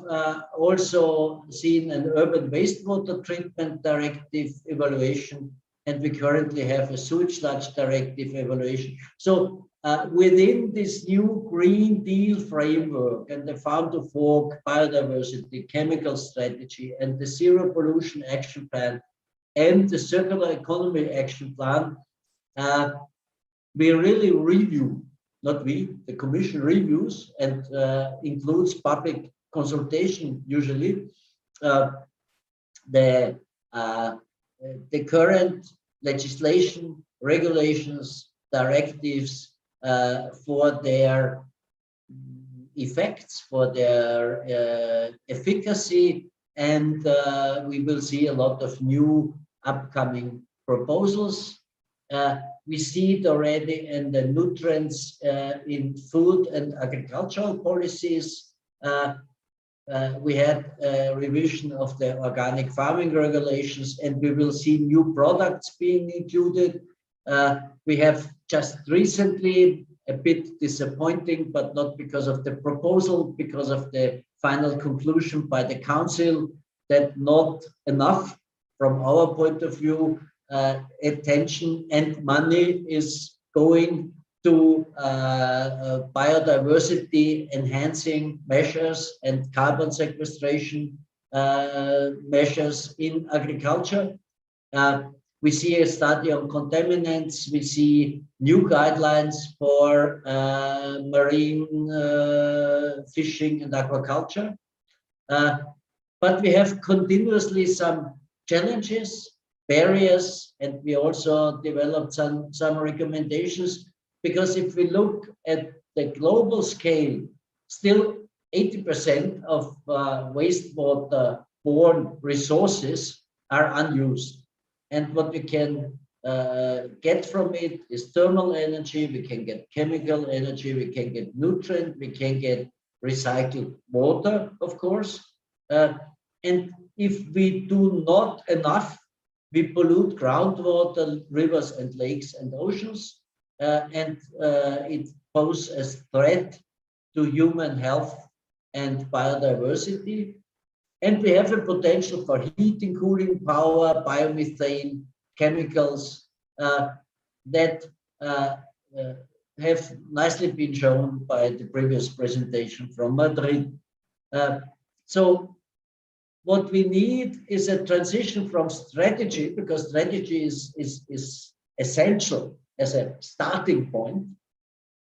also seen an urban wastewater treatment directive evaluation, and we currently have a sewage sludge directive evaluation. So within this new Green Deal framework and the farm to fork, biodiversity, chemical strategy, and the zero pollution action plan and the circular economy action plan, we really review, not we, the Commission reviews and includes public consultation usually, the current legislation, regulations, directives for their effects, for their efficacy, and we will see a lot of new upcoming proposals. We see it already in the nutrients in food and agricultural policies. We had a revision of the organic farming regulations, and we will see new products being included. We have just recently, a bit disappointing, but not because of the proposal, because of the final conclusion by the Council, that not enough from our point of view, attention and money is going to biodiversity enhancing measures and carbon sequestration measures in agriculture. We see a study on contaminants. We see new guidelines for marine fishing and aquaculture. But we have continuously some challenges, barriers, and we also developed some recommendations, because if we look at the global scale, still 80% of wastewater-borne resources are unused. And what we can get from it is thermal energy, we can get chemical energy, we can get nutrient, we can get recycled water, of course. And if we do not enough, we pollute groundwater, rivers and lakes and oceans, and it poses a threat to human health and biodiversity. And we have a potential for heating, cooling, power, biomethane, chemicals that have nicely been shown by the previous presentation from Madrid. So what we need is a transition from strategy, because strategy is essential as a starting point,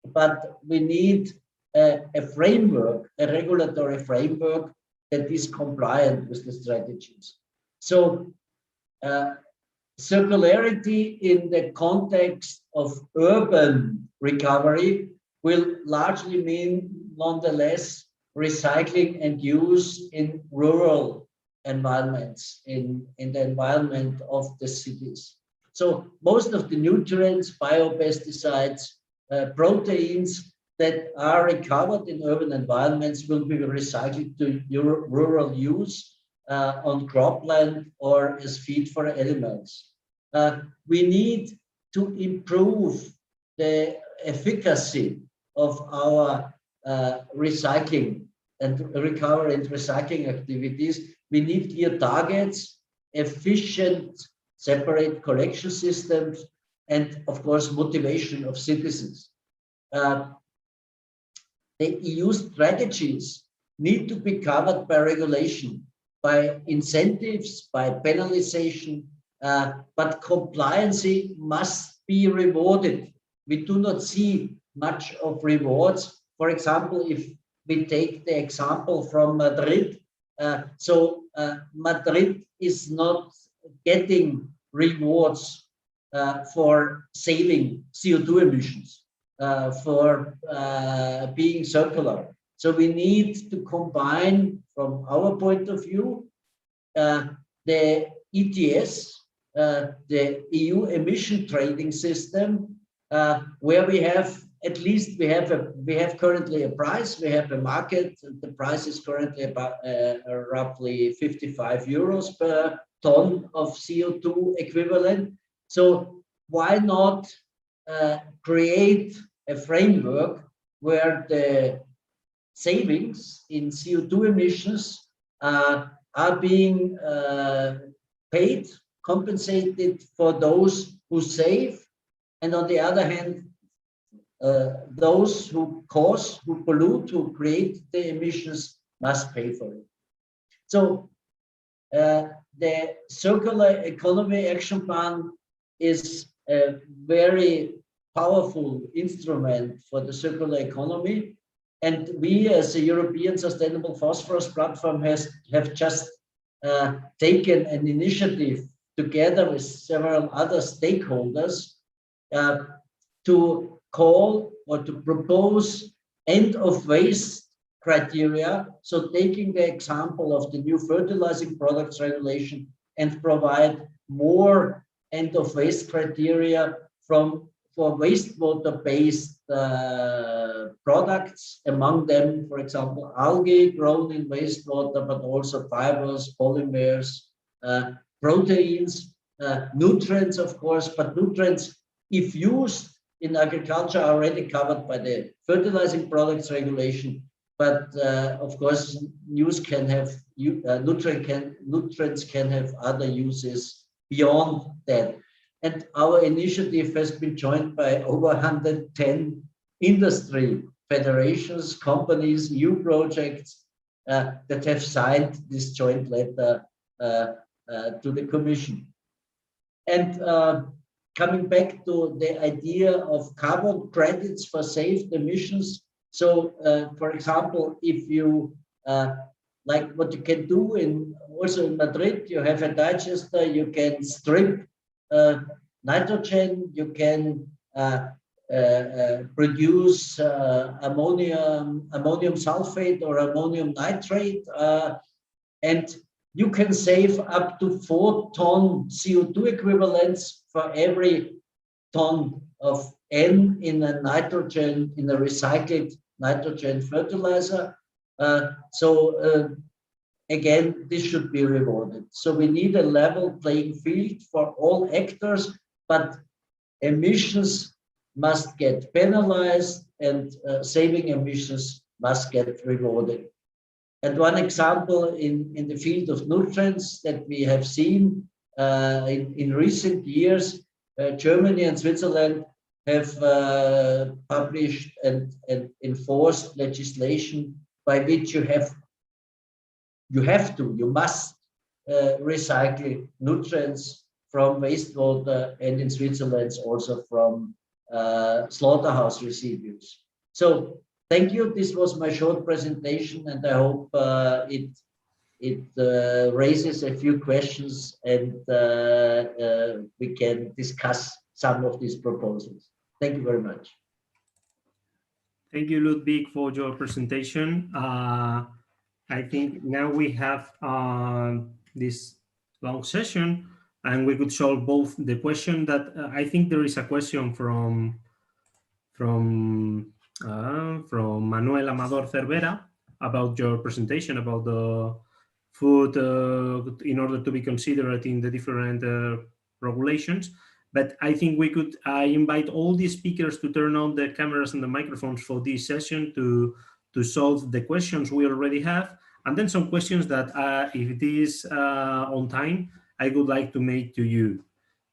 but we need a framework, a regulatory framework that is compliant with the strategies. So circularity in the context of urban recovery will largely mean, nonetheless, recycling and use in rural environments, in the environment of the cities. So most of the nutrients, biopesticides, proteins that are recovered in urban environments will be recycled to rural use on cropland or as feed for animals. We need to improve the efficacy of our recycling and recovery and recycling activities. We need clear targets, efficient separate collection systems, and of course, motivation of citizens. The EU strategies need to be covered by regulation, by incentives, by penalization, but compliance must be rewarded. We do not see much of rewards. For example, if we take the example from Madrid, Madrid is not getting rewards for saving CO2 emissions, for being circular. So we need to combine, from our point of view, the ETS, the EU emission trading system, where we have at least we have currently a price, we have a market. The price is currently about roughly 55 euros per ton of CO2 equivalent. So why not create a framework where the savings in CO2 emissions are being paid, compensated for those who save, and on the other hand, those who cause, who pollute, who create the emissions must pay for it. So the Circular Economy Action Plan is a very powerful instrument for the circular economy. And we, as a European Sustainable Phosphorus Platform, have just taken an initiative together with several other stakeholders to call or to propose end of waste criteria. So taking the example of the new fertilizing products regulation and provide more end of waste criteria for wastewater based products, among them, for example, algae grown in wastewater, but also fibers, polymers, proteins, nutrients, of course, but nutrients, if used in agriculture, are already covered by the fertilizing products regulation. But of course, nutrients can have other uses beyond that. And our initiative has been joined by over 110 industry federations, companies, EU projects that have signed this joint letter to the Commission. And coming back to the idea of carbon credits for saved emissions. So, for example, if you like what you can do also in Madrid, you have a digester, you can strip nitrogen, you can produce ammonium sulfate or ammonium nitrate, and you can save up to 4 ton CO2 equivalents for every ton of N in a nitrogen, in a recycled nitrogen fertilizer. Again, this should be rewarded. So we need a level playing field for all actors, but emissions must get penalized and saving emissions must get rewarded. And one example in the field of nutrients that we have seen in recent years, Germany and Switzerland have published and enforced legislation by which you must recycle nutrients from wastewater, and in Switzerland also from slaughterhouse residues. So thank you. This was my short presentation, and I hope it raises a few questions, and we can discuss some of these proposals. Thank you very much. Thank you, Ludwig, for your presentation. I think now we have this long session, and we could solve both the question that I think there is a question from Manuel Amador Cervera about your presentation about the food in order to be considered in the different regulations. But I think we could invite all the speakers to turn on the cameras and the microphones for this session to solve the questions we already have, and then some questions that, if it is on time, I would like to make to you.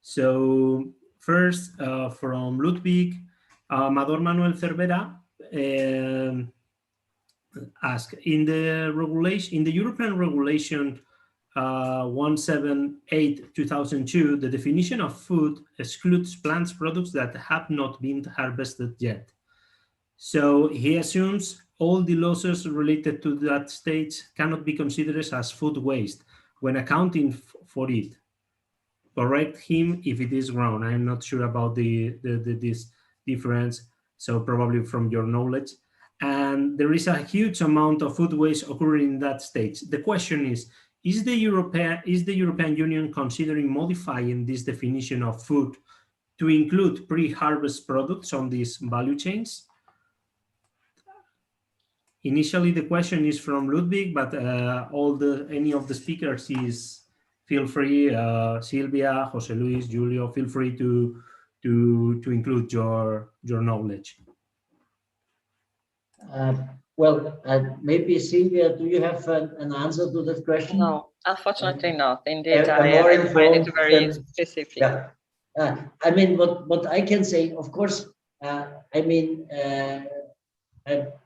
So first, from Ludwig, Amador Manuel Cervera ask, in the regulation, in the European regulation 178/2002, the definition of food excludes plant products that have not been harvested yet. So he assumes all the losses related to that stage cannot be considered as food waste when accounting for it. Correct him if it is wrong. I'm not sure about this difference, so probably from your knowledge. And there is a huge amount of food waste occurring in that stage. The question is the European Union considering modifying this definition of food to include pre-harvest products on these value chains? Initially, the question is from Ludwig, but any of the speakers is feel free. Silvia, Jose Luis, Julio, feel free to include your knowledge. Well, maybe Silvia, do you have an answer to that question? No, unfortunately not. Indeed, I find it very specific. Yeah. I mean, what I can say, of course, I mean,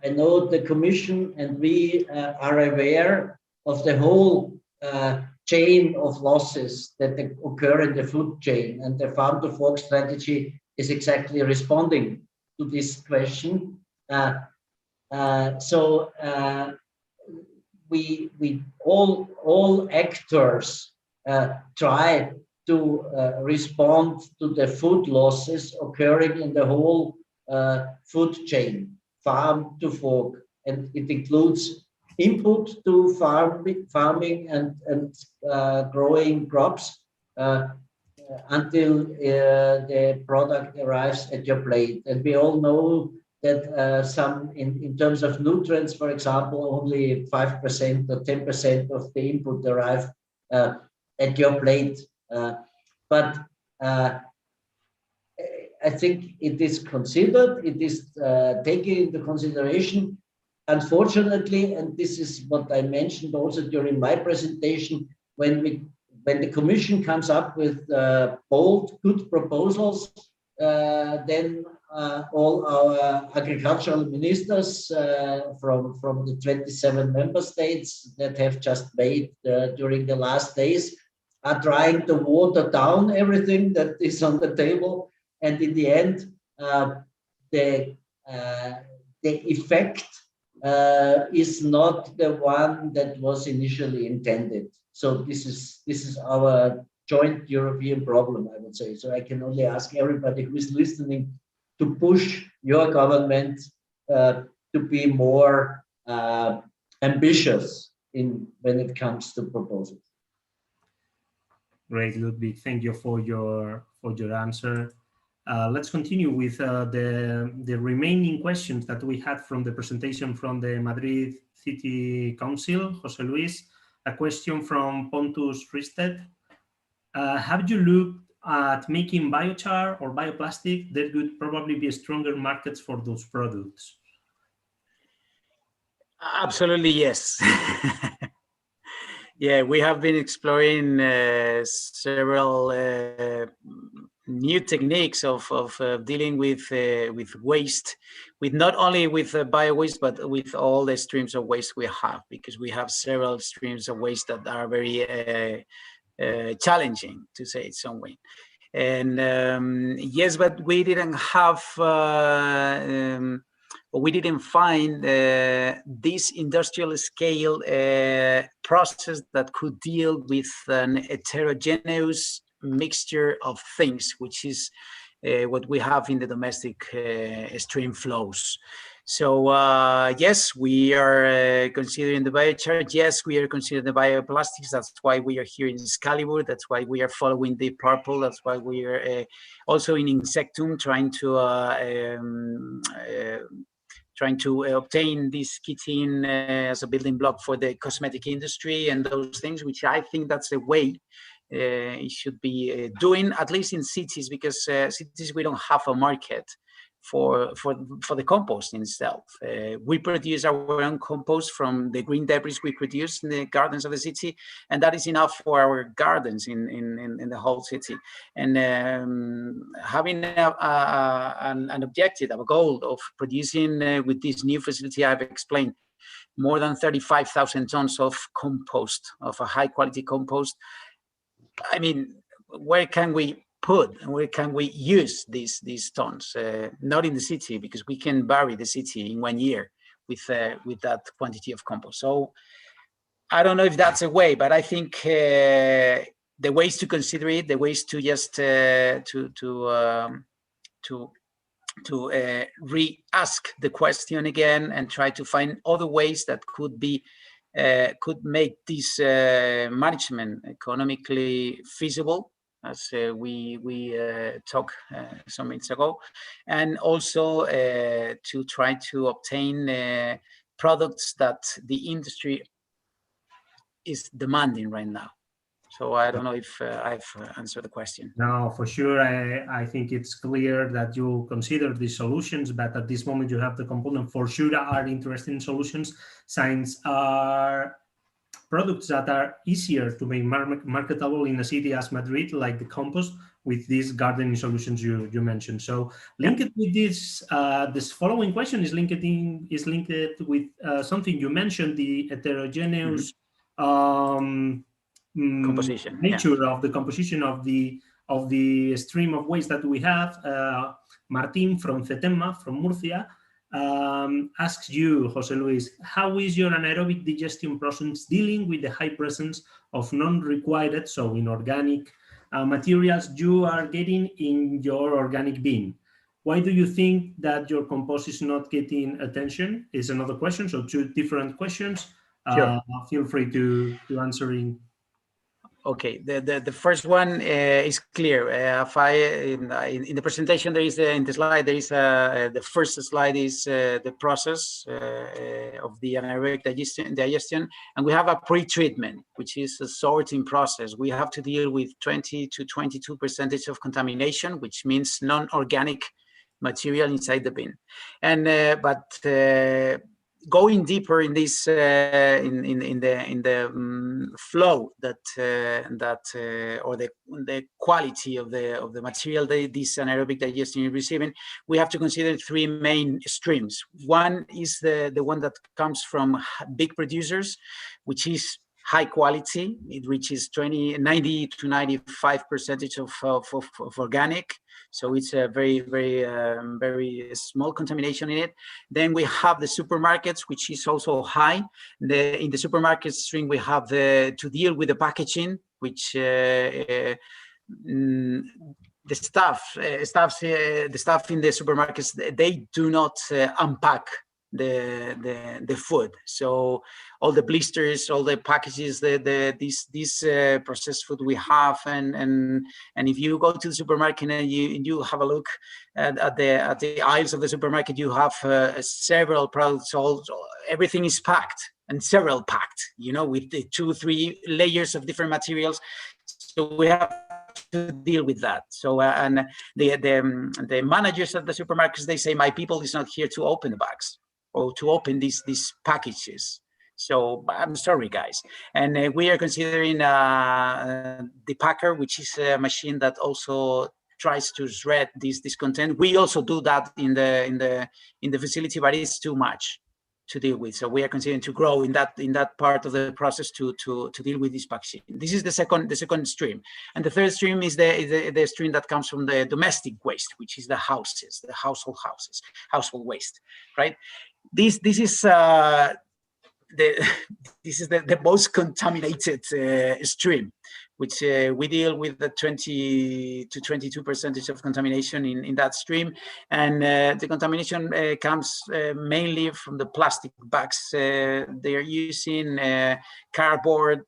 I know the Commission and we are aware of the whole chain of losses that occur in the food chain, and the farm to fork strategy is exactly responding to this question. So we all actors try to respond to the food losses occurring in the whole food chain, farm to fork, and it includes input to farming and growing crops until the product arrives at your plate. And we all know that some, in terms of nutrients, for example, only 5% or 10% of the input arrive at your plate. But I think it is considered, it is taken into consideration. Unfortunately, and this is what I mentioned also during my presentation, when the Commission comes up with bold, good proposals, then all our agricultural ministers from the 27 member states that have just made during the last days are trying to water down everything that is on the table, and in the end, the effect is not the one that was initially intended. So this is our joint European problem, I would say. So I can only ask everybody who is listening to push your government to be more ambitious when it comes to proposals. Great, Ludwig. Thank you for your answer. Let's continue with the remaining questions that we had from the presentation from the Madrid City Council. Jose Luis, a question from Pontus Risted. Have you looked at making biochar or bioplastic? There would probably be stronger markets for those products. Absolutely, yes. Yeah, we have been exploring several new techniques of dealing with waste, with not only with bio waste, but with all the streams of waste we have, because we have several streams of waste that are very challenging, to say it some way. And yes, but we didn't have but we didn't find this industrial scale process that could deal with an heterogeneous mixture of things, which is what we have in the domestic stream flows. So yes, we are considering the biochar. Yes, we are considering the bioplastics. That's why we are here in SCALIBUR. That's why we are following the purple. That's why we are also in Insectum trying to obtain this chitin as a building block for the cosmetic industry and those things, which I think that's a way it should be doing, at least in cities, because cities we don't have a market for the compost itself. We produce our own compost from the green debris we produce in the gardens of the city, and that is enough for our gardens in the whole city. And having an objective, a goal of producing with this new facility I've explained, more than 35,000 tons of compost, of a high quality compost. I mean, where can we put and where can we use these tons? Not in the city, because we can bury the city in 1 year with that quantity of compost. So I don't know if that's a way, but I think the ways to consider it, the ways to just re-ask the question again and try to find other ways that could be could make this management economically feasible, as we talked some minutes ago, and also to try to obtain products that the industry is demanding right now. So I don't know if I've answered the question. No, for sure. I think it's clear that you consider these solutions, but at this moment you have the component for sure are interesting solutions, since are products that are easier to make marketable in a city as Madrid, like the compost, with these gardening solutions you mentioned. So linked with this, this following question is linked with something you mentioned, the heterogeneous composition, nature of the composition of the stream of waste that we have. Martin from CETEMA, from Murcia, asks you, Jose Luis, how is your anaerobic digestion process dealing with the high presence of non-required, so inorganic materials you are getting in your organic bin? Why do you think that your compost is not getting attention? Is another question. So two different questions. Sure. Feel free to answer in. Okay, the first one is clear. In the presentation, there is in the slide, there is the first slide is the process of the anaerobic digestion, and we have a pre-treatment, which is a sorting process. We have to deal with 20 to 22% of contamination, which means non-organic material inside the bin. And going deeper in this in the flow or the quality of the material that this anaerobic digestion is receiving, we have to consider three main streams. One is the one that comes from big producers, which is high quality. It reaches 90 to 95% of organic. So it's a very small contamination in it. Then we have the supermarkets, which is also high. In the supermarket stream, we have to deal with the packaging, which the staff in the supermarkets, they do not unpack the food. So all the blisters, all the packages, this processed food we have, and if you go to the supermarket and you have a look at the aisles of the supermarket, you have several products. Everything is packed and several packed, with the 2-3 layers of different materials. So we have to deal with that. So and the managers at the supermarkets, they say, my people is not here to open the bags or to open these packages. So I'm sorry, guys. And we are considering the packer, which is a machine that also tries to shred this content. We also do that in the facility, but it's too much. deal with. So we are continuing to grow in that part of the process to deal with this packaging. This is the second stream, and the third stream is the stream that comes from the domestic waste, which is the household waste, right? This is the most contaminated stream, which we deal with the 20 to 22% of contamination in that stream. And the contamination comes mainly from the plastic bags they are using, cardboard,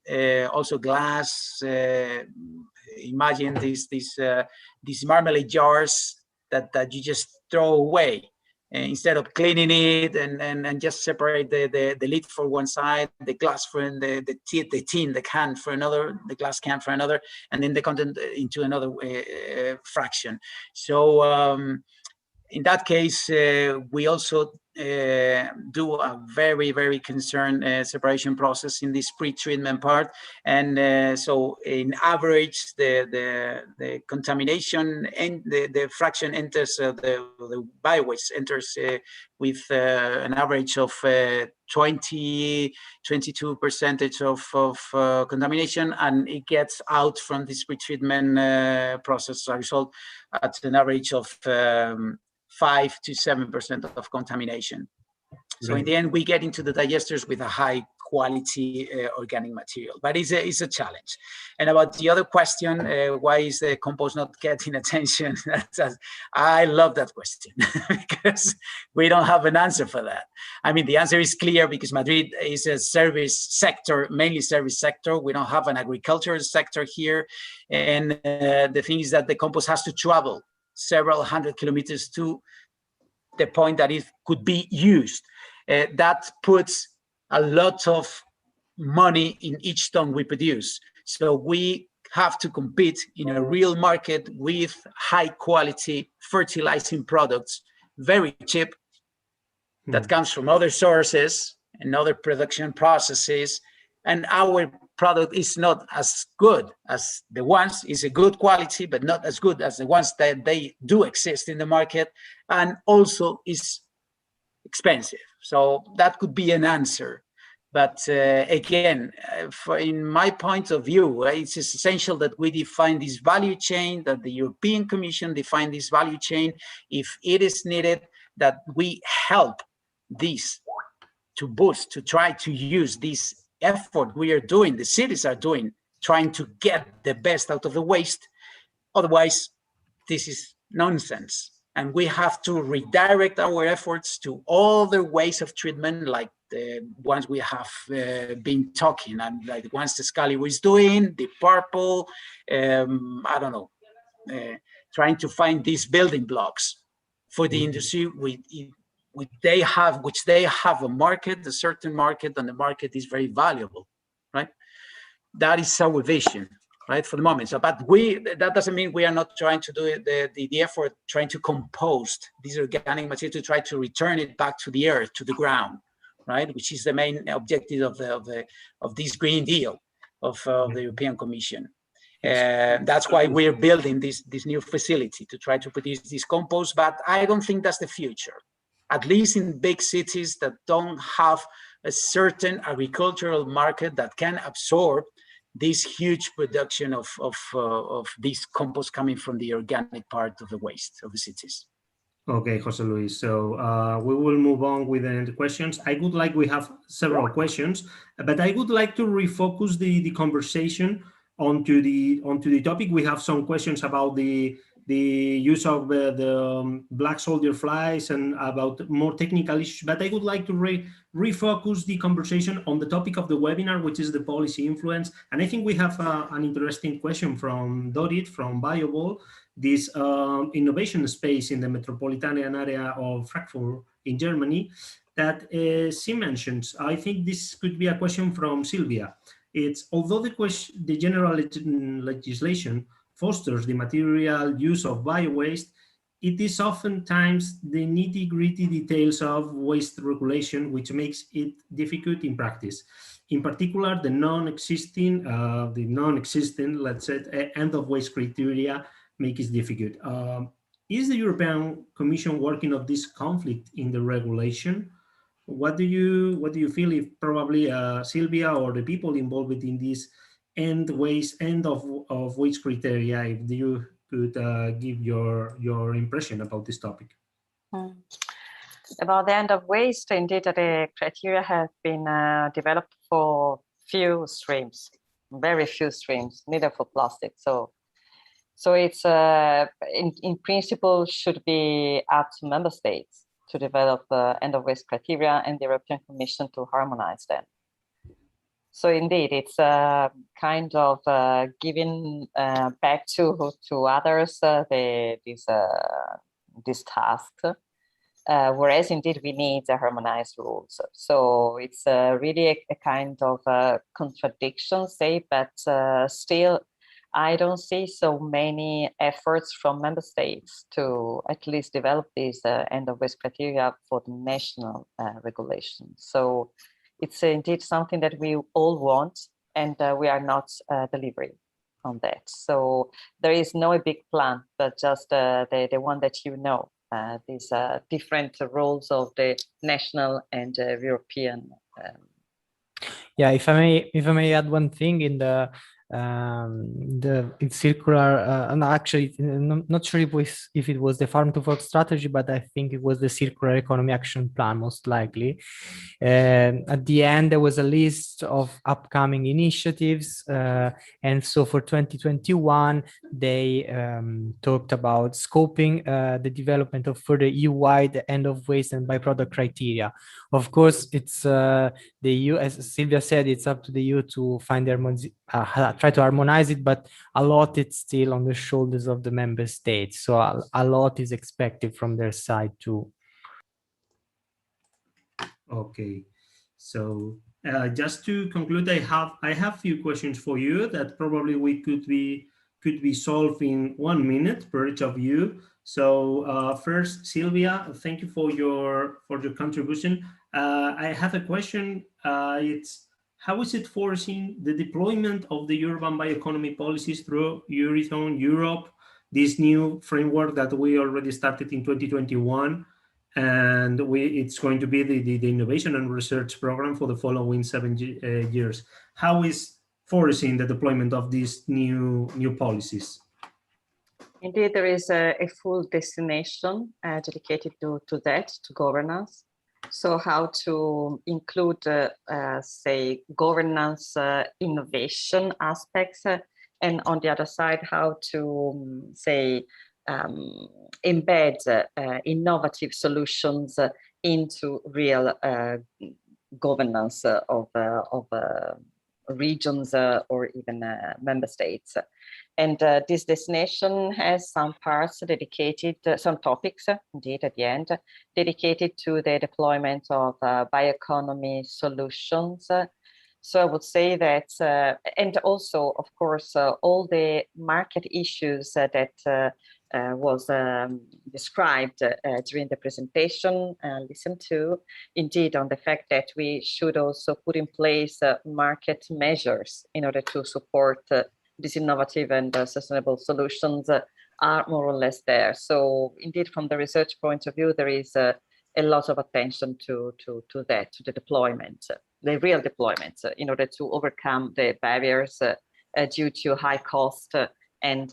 also glass. Imagine these marmalade jars that you just throw away. Instead of cleaning it and just separate the lid for one side, the glass for the can for another, the glass can for another, and then the content into another fraction. So in that case, we also do a very, very concerned separation process in this pre-treatment part. And so in average, the contamination and the fraction enters, the biowaste enters with an average of 22% of contamination, and it gets out from this pre-treatment process as a result at an average of 5 to 7% of contamination. So in the end, we get into the digesters with a high quality organic material, but it's a challenge. And about the other question, why is the compost not getting attention? I love that question because we don't have an answer for that. I mean, the answer is clear because Madrid is a service sector, mainly service sector. We don't have an agricultural sector here. And the thing is that the compost has to travel several hundred kilometers to the point that it could be used. That puts a lot of money in each ton we produce. So we have to compete in a real market with high quality fertilizing products, very cheap, that comes from other sources and other production processes. And our product is not as good as the ones, is a good quality, but not as good as the ones that they do exist in the market, and also is expensive. So that could be an answer. But again, in my point of view, it's essential that we define this value chain, that the European Commission define this value chain. If it is needed, that we help this to boost, to try to use this effort we are doing, the cities are doing, trying to get the best out of the waste. Otherwise, this is nonsense. And we have to redirect our efforts to other ways of treatment, like the ones we have been talking, and like the ones the SCALIBUR is doing, the purple, I don't know, trying to find these building blocks for the industry which they have a market, a certain market, and the market is very valuable, right? That is our vision, right, for the moment. So, but that doesn't mean we are not trying to do the effort, trying to compost this organic material to try to return it back to the earth, to the ground, right? Which is the main objective of this Green Deal of the European Commission. That's why we're building this new facility to try to produce this compost. But I don't think that's the future. At least in big cities that don't have a certain agricultural market that can absorb this huge production of this compost coming from the organic part of the waste of the cities. Okay, Jose Luis. So we will move on with the questions. We have several questions, but I would like to refocus the conversation onto the topic. We have some questions about the use of the black soldier flies and about more technical issues, but I would like to refocus the conversation on the topic of the webinar, which is the policy influence. And I think we have an interesting question from Dorit from BioWaste, this innovation space in the metropolitan area of Frankfurt in Germany that she mentions. I think this could be a question from Sylvia. It's although the general legislation fosters the material use of biowaste, it is oftentimes the nitty-gritty details of waste regulation which makes it difficult in practice. In particular, the non-existing, let's say, end of waste criteria make it difficult. Is the European Commission working on this conflict in the regulation? what do you feel if probably Sylvia or the people involved in this end of waste criteria, if you could give your impression about this topic? About the end of waste, indeed, the criteria have been developed for few streams, very few streams, neither for plastic. So it's in principle should be up to member states to develop end of waste criteria and the European Commission to harmonize them. So indeed, it's kind of giving back to others this task. Whereas indeed we need harmonized rules. So it's really a kind of contradiction, say, but still I don't see so many efforts from member states to at least develop these end of waste criteria for the national regulations. So it's indeed something that we all want, and we are not delivering on that. So there is no big plan, but just the one that you know. These different roles of the national and European. Yeah, if I may add one thing in the circular, and actually I'm not sure if it was the farm to fork strategy, but I think it was the circular economy action plan, most likely. At the end, there was a list of upcoming initiatives, and so for 2021 they talked about scoping the development of further EU-wide end of waste and byproduct criteria. Of course, it's the EU, as Sylvia said, it's up to the EU to find their try to harmonize it, but a lot it's still on the shoulders of the member states. So a lot is expected from their side too. Okay, so just to conclude, I have a few questions for you that probably we could be solved in 1 minute per each of you. So first, Sylvia, thank you for your contribution. I have a question. It's how is it foreseen the deployment of the urban bioeconomy policies through Eurozone, Europe, this new framework that we already started in 2021, and it's going to be the innovation and research program for the following 7 years. How is foreseen the deployment of these new policies? Indeed, there is a full destination dedicated to that, to governance. So how to include, say, governance innovation aspects, and on the other side, how to, say, embed innovative solutions into real governance of regions or even member states. And this destination has some parts dedicated, some topics, indeed, at the end, dedicated to the deployment of bioeconomy solutions. So I would say that, and also, of course, all the market issues that was described during the presentation, listened to, indeed, on the fact that we should also put in place market measures in order to support these innovative and sustainable solutions are more or less there. So indeed, from the research point of view, there is a lot of attention to that, to the deployment, the real deployment, in order to overcome the barriers due to high cost and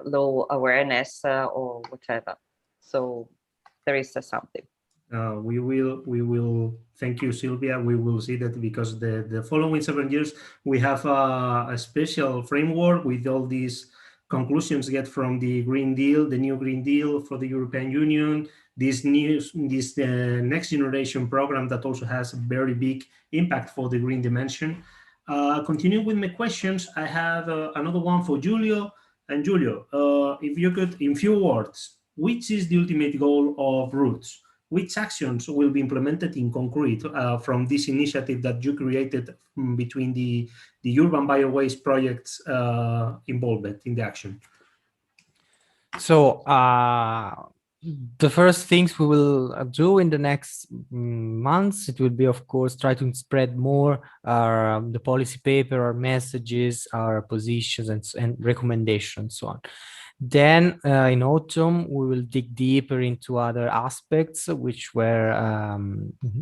low awareness or whatever. So there is something. We will thank you, Sylvia. We will see that because the following 7 years we have a special framework with all these conclusions get from the Green Deal, the new Green Deal for the European Union, this next generation program that also has a very big impact for the green dimension. Continuing with my questions, I have another one for Giulio. And Giulio, if you could, in few words, which is the ultimate goal of Roots? Which actions will be implemented in concrete from this initiative that you created between the urban biowaste projects involved in the action? So the first things we will do in the next months, it will be, of course, try to spread more the policy paper, our messages, our positions, and recommendations, and so on. Then in autumn, we will dig deeper into other aspects which were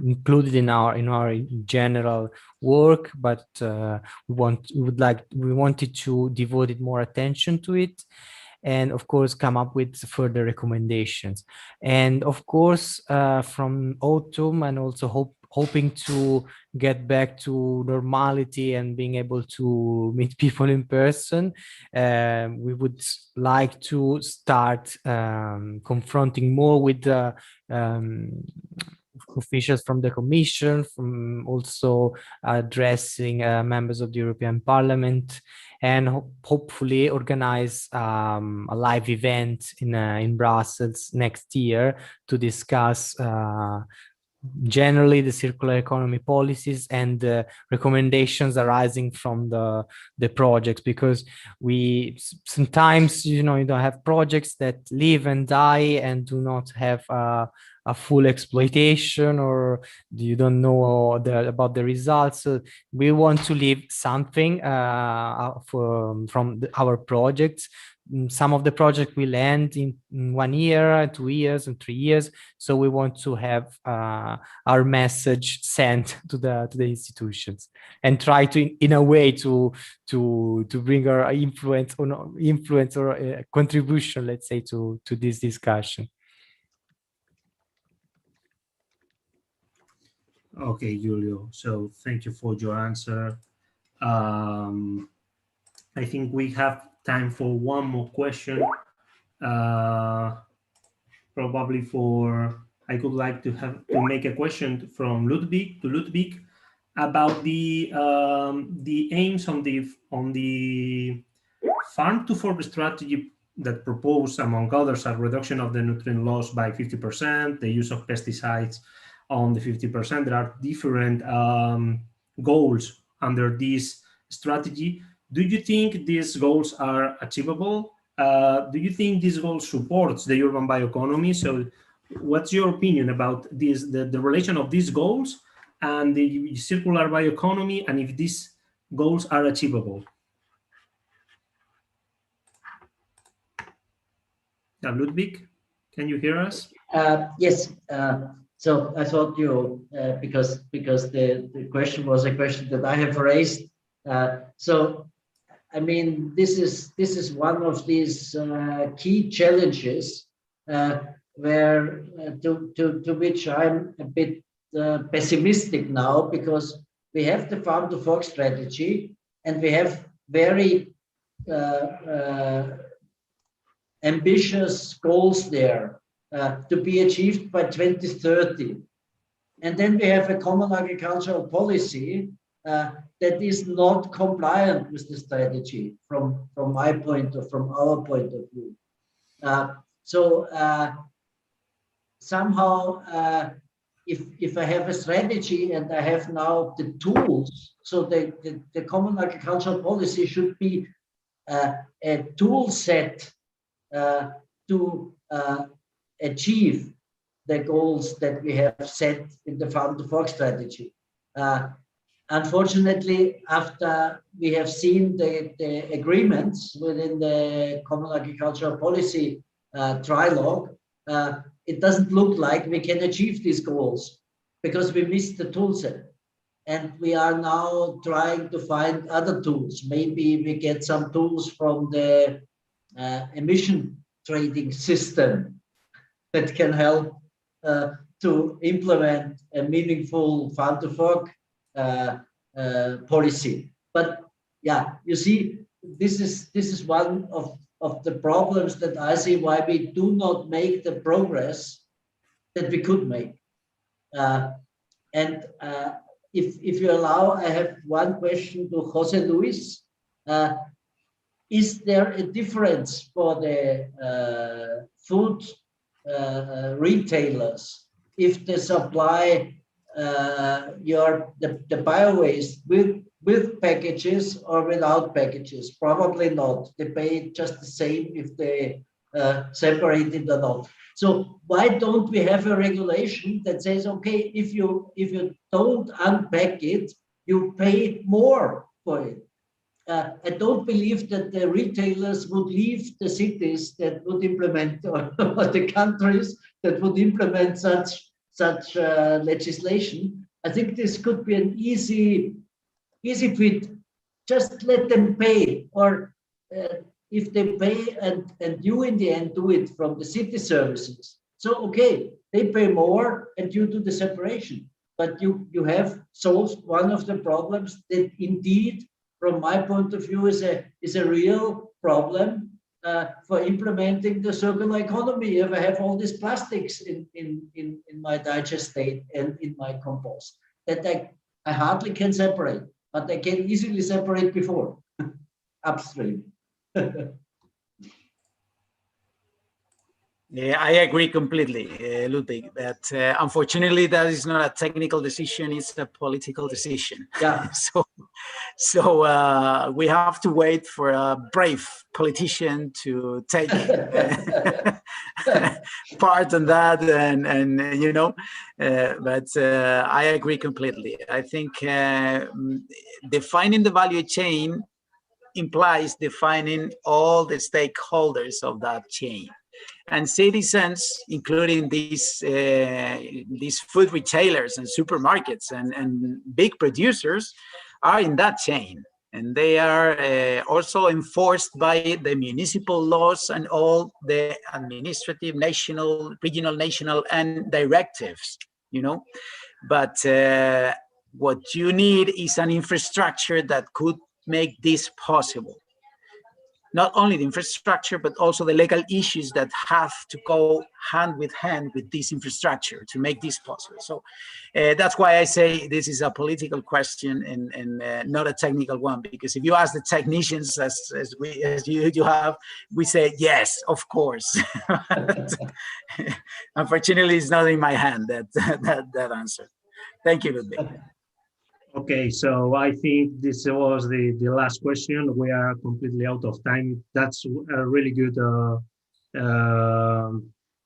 included in our general work, but we wanted to devote more attention to it, and of course come up with further recommendations. And of course from autumn, and also hoping to get back to normality and being able to meet people in person, we would like to start confronting more with the officials from the Commission, from also addressing members of the European Parliament, and hopefully organize a live event in Brussels next year to discuss generally the circular economy policies and the recommendations arising from the projects, because we sometimes, you don't have projects that live and die and do not have a full exploitation, or you don't know about the results. So we want to leave something from our projects. Some of the projects will end in 1 year, 2 years, and 3 years. So we want to have our message sent to the institutions, and try to, in a way, to bring our influence or contribution, let's say, to this discussion. Okay, Julio. So thank you for your answer. I think we have time for one more question. Probably I would like to make a question from Ludwig about the aims on the farm to fork strategy that propose, among others, a reduction of the nutrient loss by 50%, the use of pesticides on the 50%. There are different goals under this strategy. Do you think these goals are achievable? Do you think this goal supports the urban bioeconomy? So what's your opinion about this, the relation of these goals and the circular bioeconomy, and if these goals are achievable? Ludwig, can you hear us? Yes. So I thought you, because the question was a question that I have raised. So I mean, this is one of these key challenges where to which I'm a bit pessimistic now, because we have the farm to fork strategy, and we have very ambitious goals there to be achieved by 2030. And then we have a common agricultural policy that is not compliant with the strategy from our point of view. So somehow, if I have a strategy and I have now the tools, so the common agricultural policy should be a tool set to achieve the goals that we have set in the farm to fork strategy. Unfortunately, after we have seen the agreements within the common agricultural policy trilogue, it doesn't look like we can achieve these goals, because we missed the tool set. And we are now trying to find other tools. Maybe we get some tools from the emission trading system that can help to implement a meaningful farm to fork policy. But yeah, you see, this is one of the problems that I see why we do not make the progress that we could make. And if you allow, I have one question to Jose Luis. Is there a difference for the food retailers if they supply the bio-waste with packages or without packages? Probably not. They pay just the same if they separate it or not. So why don't we have a regulation that says, okay, if you don't unpack it, you pay more for it? I don't believe that the retailers would leave the cities that would implement, or the countries that would implement such legislation. I think this could be an easy fit. Just let them pay, or if they pay and you in the end do it from the city services. So okay, they pay more and you do the separation, but you have solved one of the problems that indeed, from my point of view, is a real problem for implementing the circular economy. If I have all these plastics in my digestate and in my compost that I hardly can separate, but I can easily separate before upstream. Yeah, I agree completely, Ludwig, that unfortunately that is not a technical decision, it's a political decision. Yeah. So we have to wait for a brave politician to take part in that, and you know, but I agree completely. I think defining the value chain implies defining all the stakeholders of that chain. And citizens, including these food retailers and supermarkets and big producers, are in that chain. And they are also enforced by the municipal laws and all the administrative, national, regional, national, and directives, you know. But what you need is an infrastructure that could make this possible. Not only the infrastructure, but also the legal issues that have to go hand with hand with this infrastructure to make this possible. So that's why I say this is a political question and not a technical one, because if you ask the technicians, as you have, we say, yes, of course. Unfortunately, it's not in my hand, that answer. Thank you, Ludwig. Okay, so I think this was the last question. We are completely out of time. That's a really good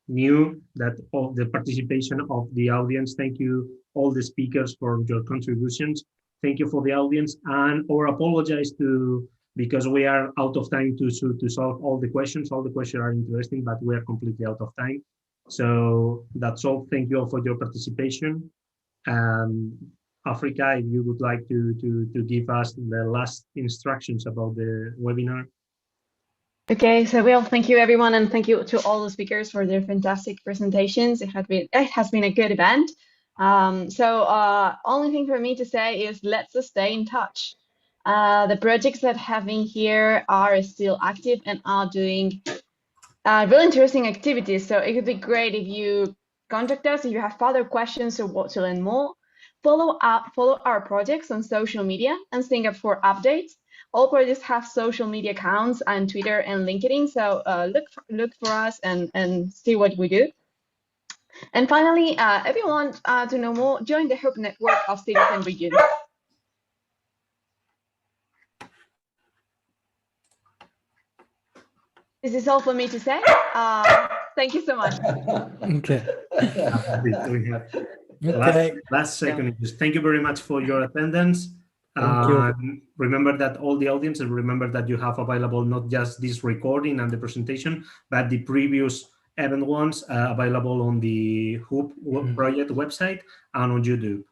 news that of the participation of the audience. Thank you all the speakers for your contributions. Thank you for the audience, and or apologize to because we are out of time to solve all the questions. All the questions are interesting, but we are completely out of time. So that's all. Thank you all for your participation. Africa, if you would like to give us the last instructions about the webinar. Okay, so well, thank you everyone, and thank you to all the speakers for their fantastic presentations. It has been a good event. Only thing for me to say is let's stay in touch. The projects that have been here are still active and are doing really interesting activities. So it would be great if you contact us if you have further questions or want to learn more. Follow our projects on social media and sign up for updates. All projects have social media accounts on Twitter and LinkedIn, so look for us and see what we do. And finally, if you want to know more, join the Hub network of cities and regions. This is all for me to say. Thank you so much. Okay. Last second. Yeah. Thank you very much for your attendance. Thank you. Remember that all the audience, and remember that you have available not just this recording and the presentation, but the previous event ones available on the Hub project website and on YouTube.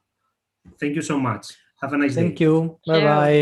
Thank you so much. Have a nice day. Thank you. Bye-bye.